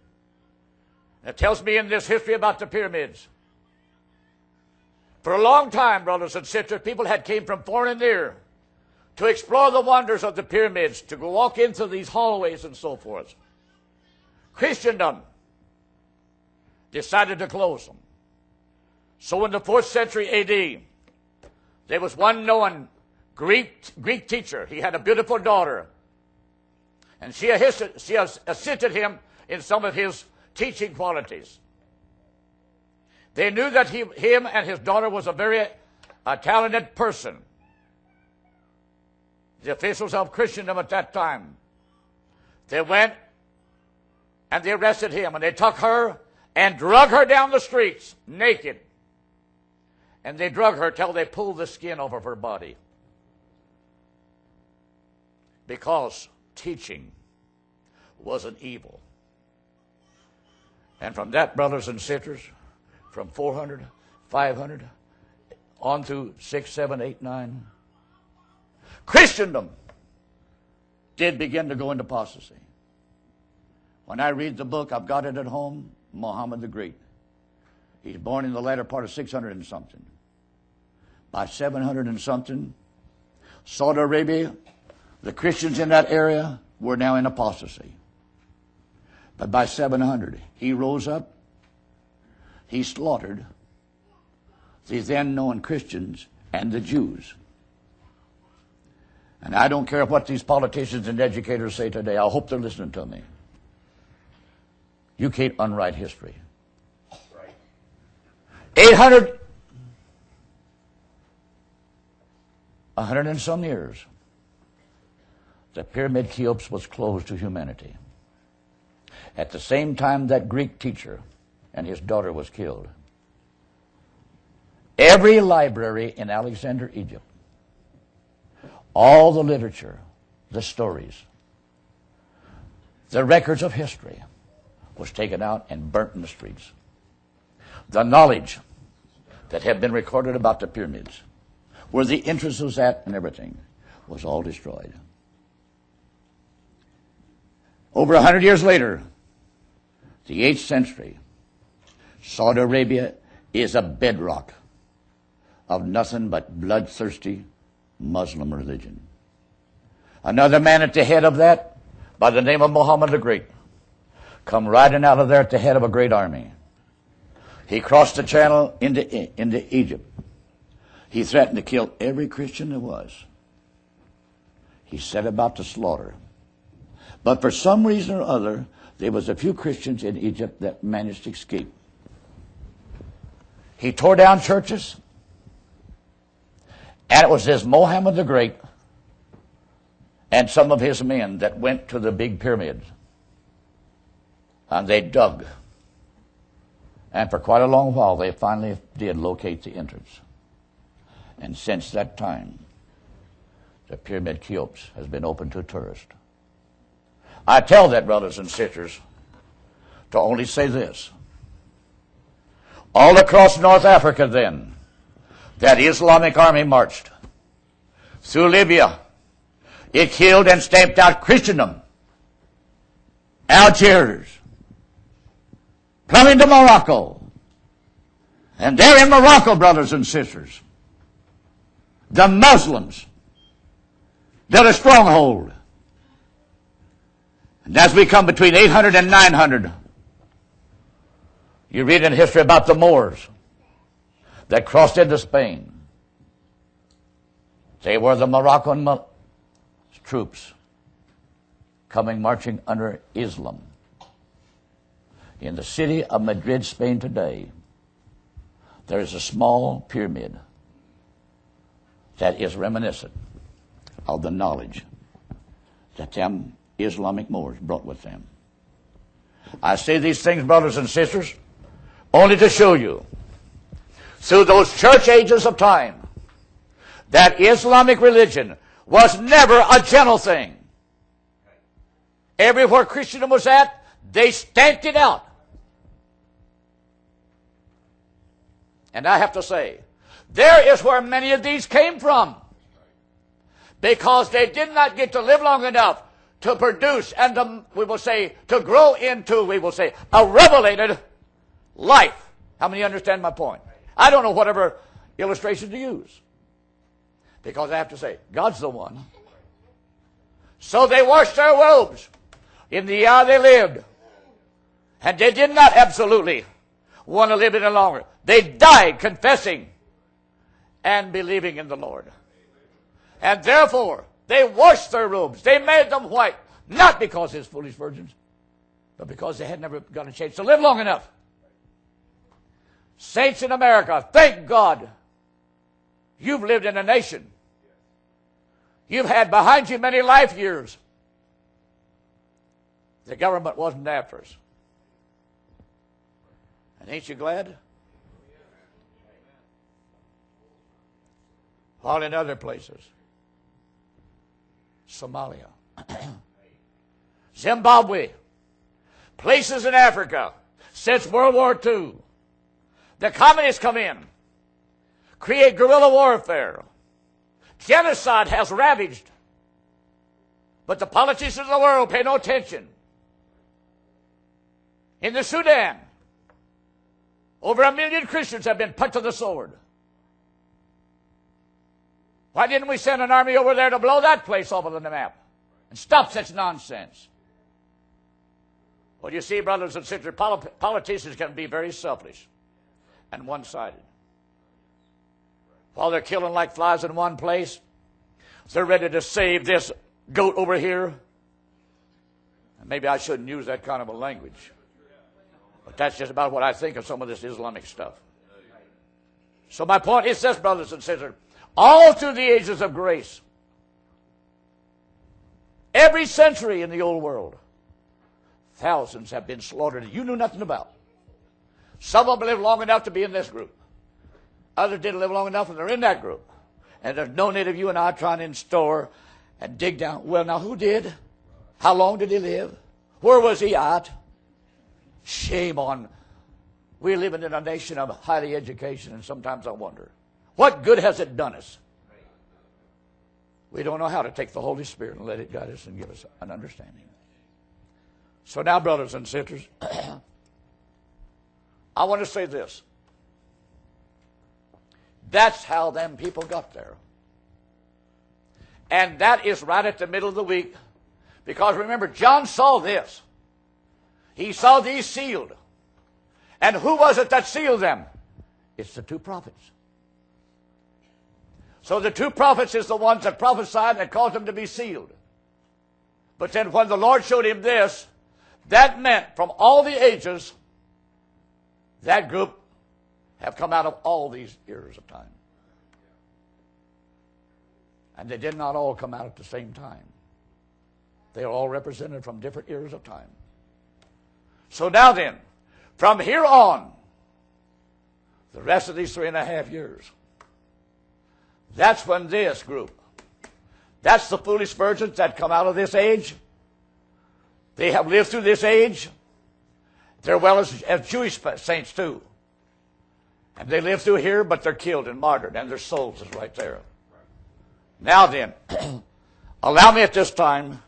It tells me in this history about the pyramids. For a long time, brothers and sisters, people had came from far and near to explore the wonders of the pyramids, to go walk into these hallways and so forth. Christendom decided to close them. So in the 4th century AD, there was one known Greek teacher. He had a beautiful daughter. And she assisted him in some of his teaching qualities. They knew that him and his daughter was a very talented person. The officials of Christendom at that time. They went and they arrested him, and they took her and drug her down the streets naked. And they drug her till they pulled the skin off of her body. Because teaching was an evil. And from that, brothers and sisters, from 400, 500, on through 6, 7, 8, 9, Christendom did begin to go into apostasy. When I read the book, I've got it at home, Muhammad the Great. He's born in the latter part of 600 and something. By 700 and something, Saudi Arabia, the Christians in that area were now in apostasy. But by 700, he rose up. He slaughtered the then known Christians and the Jews. And I don't care what these politicians and educators say today. I hope they're listening to me. You can't unwrite history. 800, 100 and some years, the Pyramid Cheops was closed to humanity. At the same time that Greek teacher and his daughter was killed, every library in Alexander, Egypt, all the literature, the stories, the records of history was taken out and burnt in the streets. The knowledge that had been recorded about the pyramids, where the interest was at and everything, was all destroyed. Over 100 years later, the 8th century, Saudi Arabia is a bedrock of nothing but bloodthirsty Muslim religion. Another man at the head of that, by the name of Muhammad the Great, come riding out of there at the head of a great army. He crossed the channel into Egypt. He threatened to kill every Christian there was. He set about to slaughter. But for some reason or other, there was a few Christians in Egypt that managed to escape. He tore down churches, and it was this Muhammad the Great and some of his men that went to the big pyramids. And they dug. And for quite a long while, they finally did locate the entrance. And since that time, the Pyramid Cheops has been open to tourists. I tell that, brothers and sisters, to only say this. All across North Africa then, that Islamic army marched through Libya. It killed and stamped out Christendom. Algiers. Plumb into Morocco. And there in Morocco, brothers and sisters, the Muslims built a stronghold. And as we come between 800 and 900, you read in history about the Moors that crossed into Spain. They were the Moroccan troops coming marching under Islam. In the city of Madrid, Spain today, there is a small pyramid that is reminiscent of the knowledge that them Islamic Moors brought with them. I say these things, brothers and sisters, only to show you, through those church ages of time, that Islamic religion was never a gentle thing. Everywhere Christendom was at, they stamped it out. And I have to say, there is where many of these came from. Because they did not get to live long enough to produce and to grow into, a revelated life. How many understand my point? I don't know whatever illustration to use. Because I have to say, God's the one. So they washed their robes in the hour they lived. And they did not absolutely want to live any longer. They died confessing and believing in the Lord. And therefore, they washed their robes. They made them white. Not because they're foolish virgins, but because they had never got a chance to live long enough. Saints in America, thank God you've lived in a nation. You've had behind you many life years. The government wasn't after us. And ain't you glad? While in other places, Somalia, Zimbabwe, places in Africa, since World War II, the communists come in, create guerrilla warfare. Genocide has ravaged. But the politicians of the world pay no attention. In the Sudan, over 1 million Christians have been put to the sword. Why didn't we send an army over there to blow that place off of the map and stop such nonsense? Well, you see, brothers and sisters, politicians can be very selfish and one-sided. While they're killing like flies in one place, they're ready to save this goat over here. And maybe I shouldn't use that kind of a language. But that's just about what I think of some of this Islamic stuff. So my point is this, brothers and sisters. All through the ages of grace, every century in the old world, Thousands have been slaughtered you knew nothing about. Some of them lived long enough to be in this group. Others didn't live long enough and they're in that group. And there's no need of you and I trying to store and dig down. Well, now who did? How long did he live? Where was he at? Shame on. We're living in a nation of highly education, and sometimes I wonder, what good has it done us? We don't know how to take the Holy Spirit and let it guide us and give us an understanding. So now, brothers and sisters, I want to say this. That's how them people got there. And that is right at the middle of the week. Because remember, John saw this. He saw these sealed. And who was it that sealed them? It's the two prophets. So the two prophets is the ones that prophesied and caused them to be sealed. But then when the Lord showed him this, that meant from all the ages, that group have come out of all these eras of time. And they did not all come out at the same time. They are all represented from different eras of time. So now then, from here on, the rest of these 3.5 years, that's when this group, that's the foolish virgins that come out of this age. They have lived through this age. They're well as Jewish saints too. And they live through here, but they're killed and martyred, and their souls is right there. Now then, allow me at this time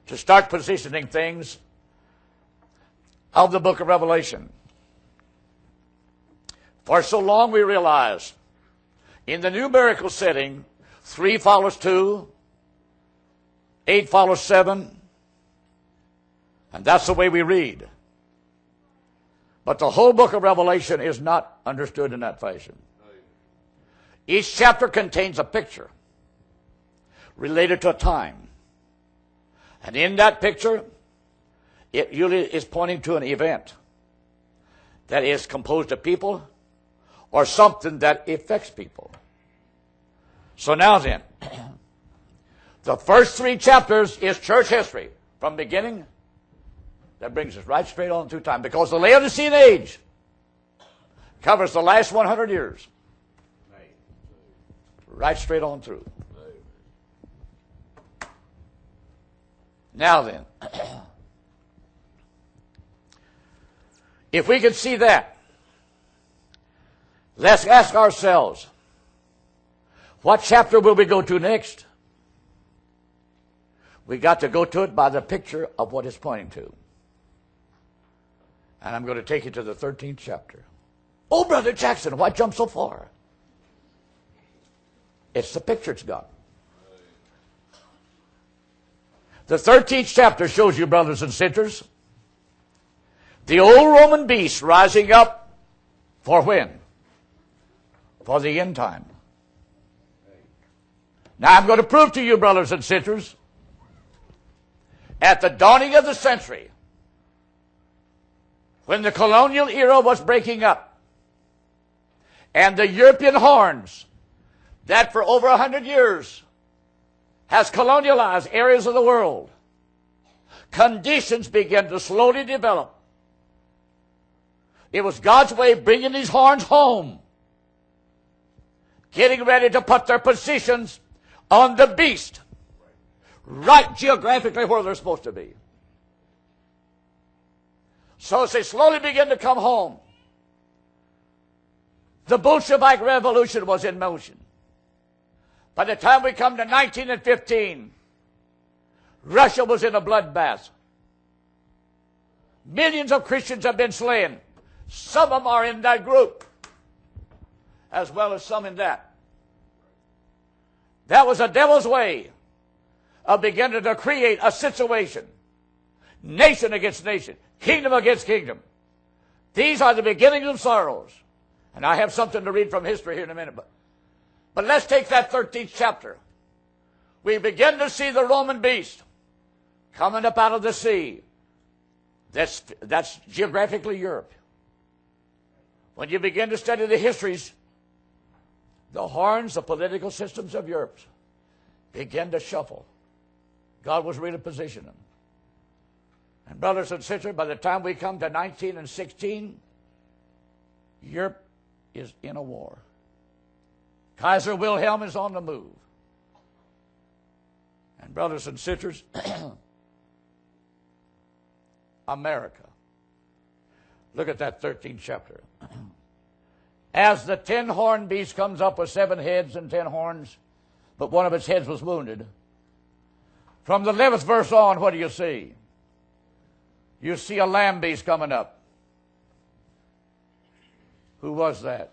to start positioning things of the book of Revelation. For so long we realize in the numerical setting, 3 follows 2, 8 follows 7, and that's the way we read. But the whole book of Revelation is not understood in that fashion. Each chapter contains a picture related to a time. And in that picture, it usually is pointing to an event that is composed of people or something that affects people. So now then, the first 3 chapters is church history from beginning. That brings us right straight on through time, because the Laodicean age covers the last 100 years. Right straight on through. Now then, if we can see that, let's ask ourselves, what chapter will we go to next? We got to go to it by the picture of what it's pointing to. And I'm going to take you to the 13th chapter. Oh, Brother Jackson, why jump so far? It's the picture it's got. The 13th chapter shows you, brothers and sisters, the old Roman beast rising up for when? For the end time. Now I'm going to prove to you, brothers and sisters, at the dawning of the century, when the colonial era was breaking up, and the European horns that for over 100 years has colonialized areas of the world, conditions began to slowly develop. It was God's way of bringing these horns home, getting ready to put their positions on the beast, right geographically where they're supposed to be. So as they slowly begin to come home, the Bolshevik Revolution was in motion. By the time we come to 1915, Russia was in a bloodbath. Millions of Christians have been slain. Some of them are in that group, as well as some in that. That was the devil's way of beginning to create a situation. Nation against nation. Kingdom against kingdom. These are the beginnings of sorrows. And I have something to read from history here in a minute. But let's take that 13th chapter. We begin to see the Roman beast coming up out of the sea. That's geographically Europe. When you begin to study the histories, the horns, the political systems of Europe begin to shuffle. God was really positioning them. And brothers and sisters, by the time we come to 19 and 16, Europe is in a war. Kaiser Wilhelm is on the move. And brothers and sisters, America. Look at that 13th chapter. As the 10-horned beast comes up with 7 heads and 10 horns, but one of its heads was wounded. From the 11th verse on, what do you see? You see a lamb beast coming up. Who was that?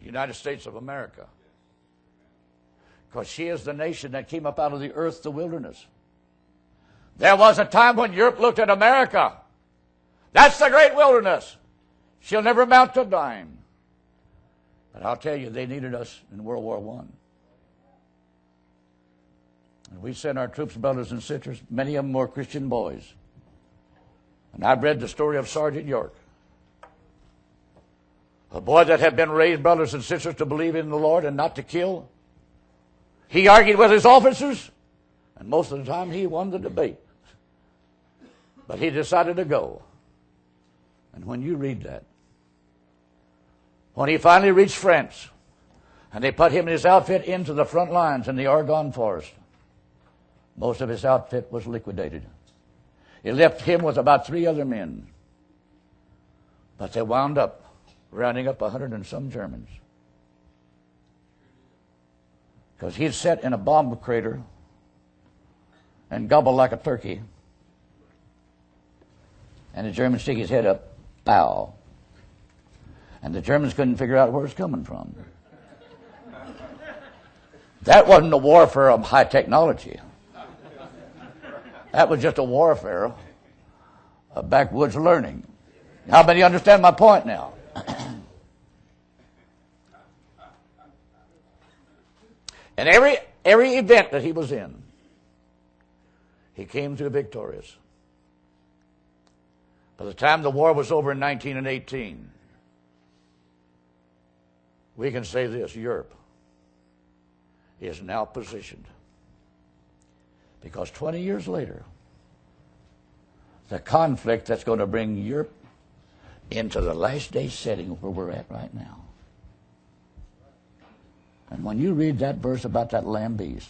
United States of America. Because she is the nation that came up out of the earth, the wilderness. There was a time when Europe looked at America. That's the great wilderness. She'll never amount to a dime. But I'll tell you, they needed us in World War I. And we sent our troops, brothers and sisters, many of them were Christian boys. And I've read the story of Sergeant York. A boy that had been raised, brothers and sisters, to believe in the Lord and not to kill. He argued with his officers, and most of the time he won the debate. But he decided to go. And when you read that, when he finally reached France, and they put him and his outfit into the front lines in the Argonne Forest, most of his outfit was liquidated. It left him with about 3 other men. But they wound up rounding up 100 and some Germans. Because he'd sat in a bomb crater and gobble like a turkey. And the Germans stick his head up, pow. And the Germans couldn't figure out where it's coming from. That wasn't a warfare of high technology. That was just a warfare of backwoods learning. How many understand my point now? And every event that he was in, he came through victorious. By the time the war was over in 1918, we can say this: Europe is now positioned. Because 20 years later, the conflict that's going to bring Europe into the last day setting where we're at right now. And when you read that verse about that lamb beast,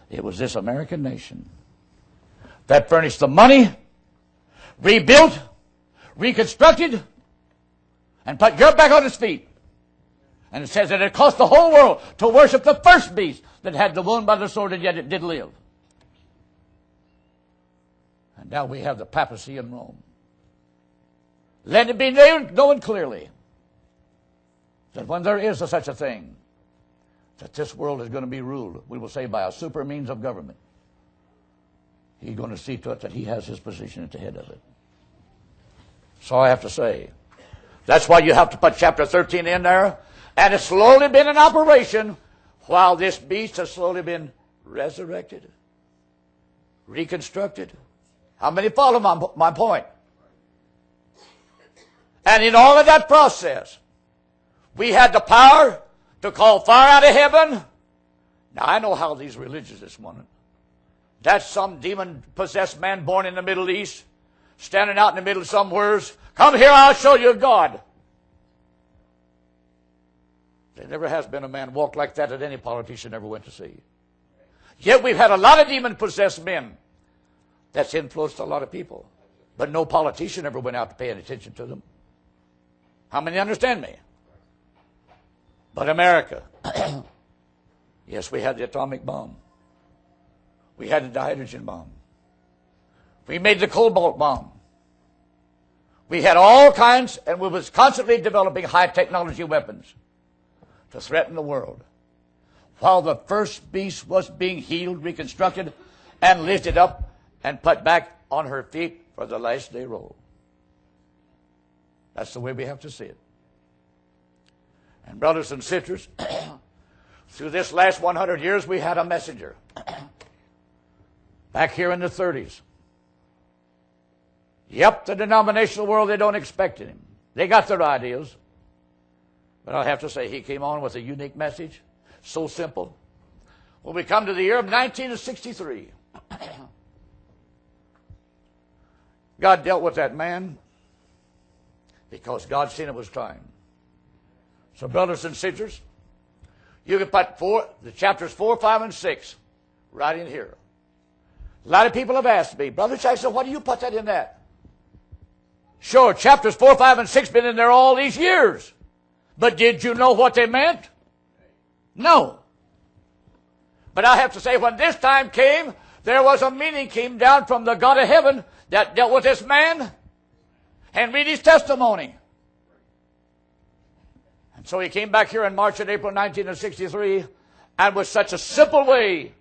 it was this American nation that furnished the money, rebuilt, reconstructed, and put Europe back on its feet. And it says that it cost the whole world to worship the first beast that had the wound by the sword, and yet it did live. And now we have the papacy in Rome. Let it be known clearly that when there is such a thing, that this world is going to be ruled, we will say, by a super means of government. He's going to see to it that he has his position at the head of it. So I have to say, that's why you have to put chapter 13 in there. And it's slowly been in operation while this beast has slowly been resurrected, reconstructed. How many follow my point? And in all of that process, we had the power to call fire out of heaven. Now, I know how these religions this morning. That's some demon-possessed man born in the Middle East, standing out in the middle of somewheres. Come here, I'll show you God. There never has been a man walked like that any politician ever went to see. Yet we've had a lot of demon-possessed men. That's influenced a lot of people. But no politician ever went out to pay any attention to them. How many understand me? But America, yes, we had the atomic bomb. We had the hydrogen bomb. We made the cobalt bomb. We had all kinds, and we was constantly developing high technology weapons to threaten the world. While the first beast was being healed, reconstructed, and lifted up and put back on her feet for the last day roll. That's the way we have to see it. And brothers and sisters, through this last 100 years, we had a messenger. Back here in the 30s. Yep, the denominational world, they don't expect him. They got their ideas. But I have to say, he came on with a unique message. So simple. When we come to the year of 1963, God dealt with that man because God seen it was time. So brothers and sisters, you can put the chapters 4, 5, and 6 right in here. A lot of people have asked me, Brother Jackson, why do you put that in that? Sure, chapters 4, 5, and 6 been in there all these years. But did you know what they meant? No. But I have to say, when this time came, there was a meaning came down from the God of heaven that dealt with this man and read his testimony. And so he came back here in March and April 1963, and with such a simple way,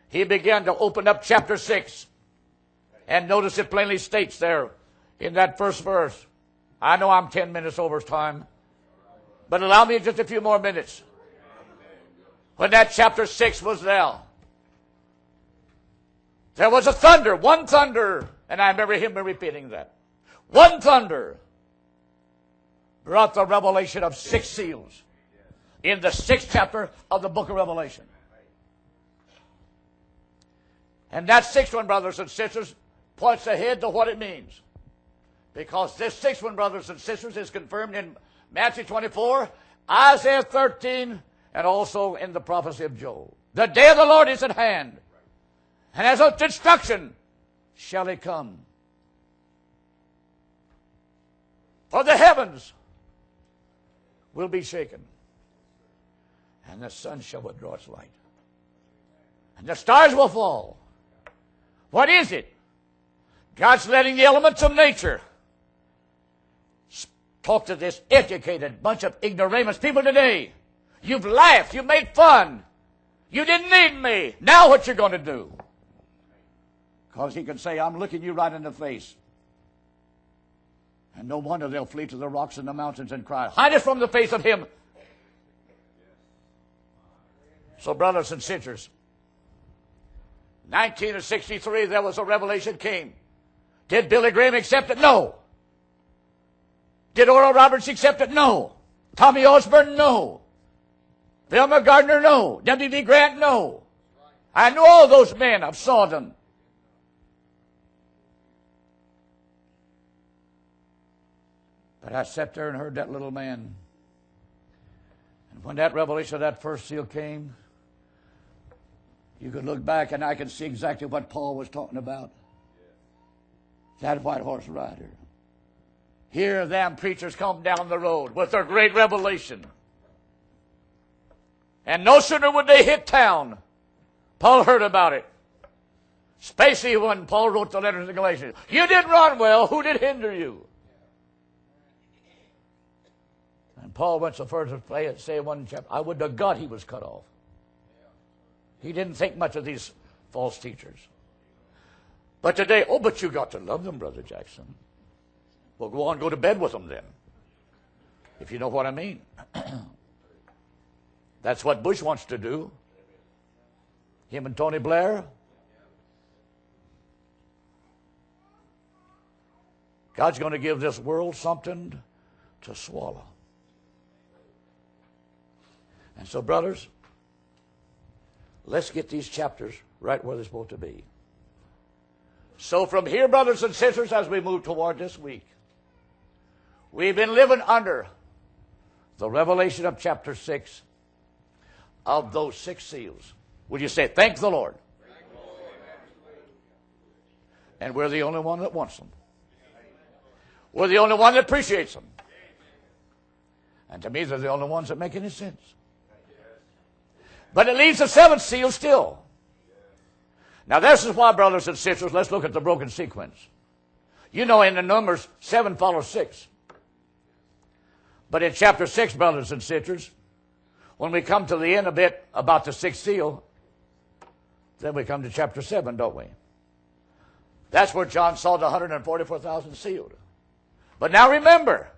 he began to open up chapter 6. And notice it plainly states there in that first verse. I know I'm 10 minutes over time, but allow me just a few more minutes. When that chapter 6 was there was a thunder, one thunder, and I remember him repeating that. One thunder brought the revelation of 6 seals in the 6th chapter of the book of Revelation. And that 6th one, brothers and sisters, points ahead to what it means. Because this 6th one, brothers and sisters, is confirmed in Matthew 24, Isaiah 13, and also in the prophecy of Joel. The day of the Lord is at hand, and as of destruction shall it come. For the heavens will be shaken, and the sun shall withdraw its light, and the stars will fall. What is it? God's letting the elements of nature talk to this educated bunch of ignoramus people today. You've laughed. You made fun. You didn't need me. Now what you going to do? Because he can say, I'm looking you right in the face. And no wonder they'll flee to the rocks and the mountains and cry, hide us from the face of him. So brothers and sisters, 1963, there was a revelation came. Did Billy Graham accept it? No. Did Oral Roberts accept it? No. Tommy Osborne? No. Vilma Gardner? No. W.D. Grant? No. I know all those men. I've saw them. But I sat there and heard that little man. And when that revelation of that first seal came, you could look back and I could see exactly what Paul was talking about. That white horse rider. Here them preachers come down the road with their great revelation. And no sooner would they hit town, Paul heard about it. Especially when Paul wrote the letters to Galatians. You did run well. Who did hinder you? And Paul went so far to say in one chapter, I would to God he was cut off. He didn't think much of these false teachers. But today, but you got to love them, Brother Jackson. Well, go on, go to bed with them then. If you know what I mean. That's what Bush wants to do. Him and Tony Blair. God's going to give this world something to swallow. And so, brothers, let's get these chapters right where they're supposed to be. So from here, brothers and sisters, as we move toward this week, we've been living under the revelation of chapter 6 of those 6 seals. Would you say, thank the Lord? And we're the only one that wants them. We're the only one that appreciates them. And to me, they're the only ones that make any sense. But it leaves the 7th seal still. Now this is why, brothers and sisters, let's look at the broken sequence. You know in the Numbers, 7 follows 6. But in chapter 6, brothers and sisters, when we come to the end a bit about the 6th seal, then we come to chapter 7, don't we? That's where John saw the 144,000 sealed. But now remember,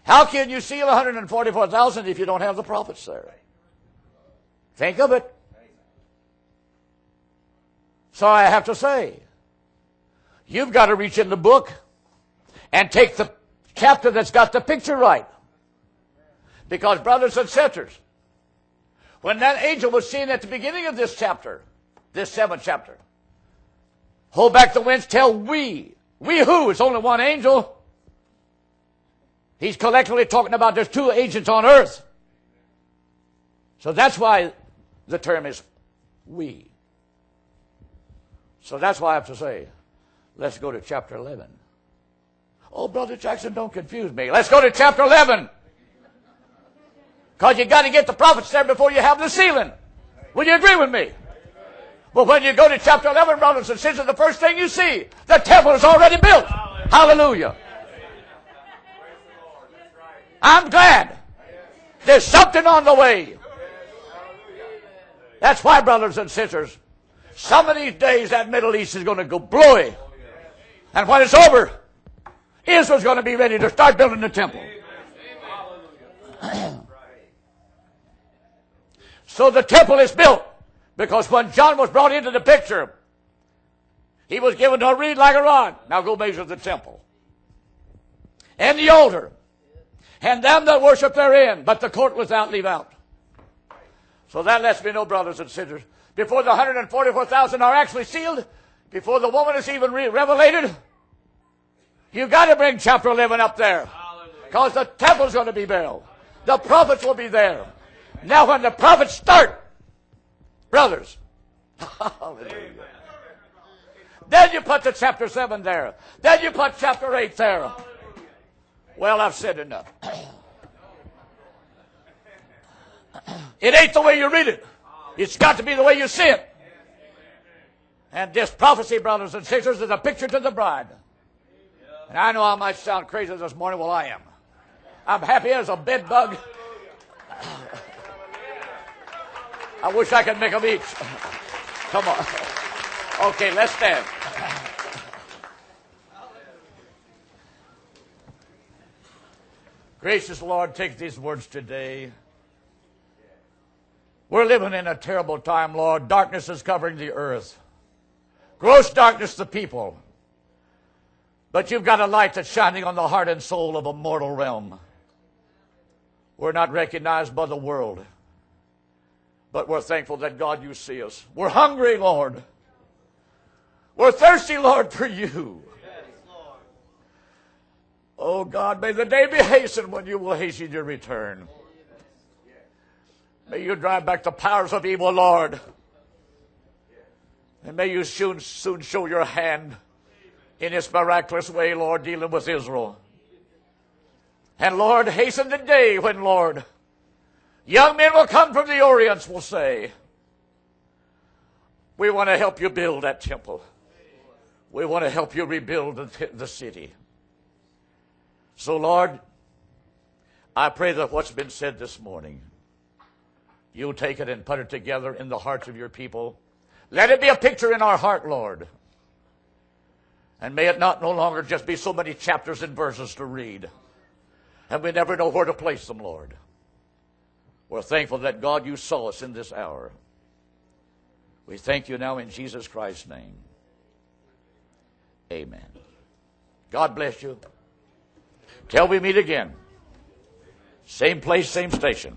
how can you seal 144,000 if you don't have the prophets there? Think of it. So I have to say, you've got to reach in the book and take the chapter that's got the picture right. Because, brothers and sisters, when that angel was seen at the beginning of this chapter, this 7th chapter, Hold back the winds, tell we. We who? It's only one angel. He's collectively talking about there's two agents on earth. So that's why the term is we. So that's why I have to say, let's go to chapter 11. Oh, Brother Jackson, don't confuse me. Let's go to chapter 11. Because you got to get the prophets there before you have the sealing. Will you agree with me? But when you go to chapter 11, brothers and sisters, the first thing you see, the temple is already built. Hallelujah. I'm glad. There's something on the way. That's why, brothers and sisters, some of these days that Middle East is going to go blowy. And when it's over, Israel's going to be ready to start building the temple. So the temple is built because when John was brought into the picture, he was given a reed like a rod. Now go measure the temple. And the altar. And them that worship therein. But the court without leave out. So that lets me know, brothers and sisters, before the 144,000 are actually sealed, before the woman is even revelated, you've got to bring chapter 11 up there. Because the temple's going to be built. The prophets will be there. Now when the prophets start, brothers, hallelujah. Then you put the chapter 7 there. Then you put chapter 8 there. Well, I've said enough. It ain't the way you read it. It's got to be the way you see it. And this prophecy, brothers and sisters, is a picture to the bride. And I know I might sound crazy this morning. Well, I am. I'm happy as a bed bug. I wish I could make them each. Come on. Okay, let's stand. Gracious Lord, take these words today. We're living in a terrible time, Lord. Darkness is covering the earth. Gross darkness the people. But you've got a light that's shining on the heart and soul of a mortal realm. We're not recognized by the world. But we're thankful that, God, you see us. We're hungry, Lord. We're thirsty, Lord, for you. Oh, God, may the day be hastened when you will hasten your return. May you drive back the powers of evil, Lord. And may you soon show your hand in its miraculous way, Lord, dealing with Israel. And, Lord, hasten the day when, Lord, young men will come from the Orients, will say, we want to help you build that temple. We want to help you rebuild the city. So, Lord, I pray that what's been said this morning, you'll take it and put it together in the hearts of your people. Let it be a picture in our heart, Lord. And may it not no longer just be so many chapters and verses to read. And we never know where to place them, Lord. We're thankful that, God, you saw us in this hour. We thank you now in Jesus Christ's name. Amen. God bless you. Till we meet again. Same place, same station.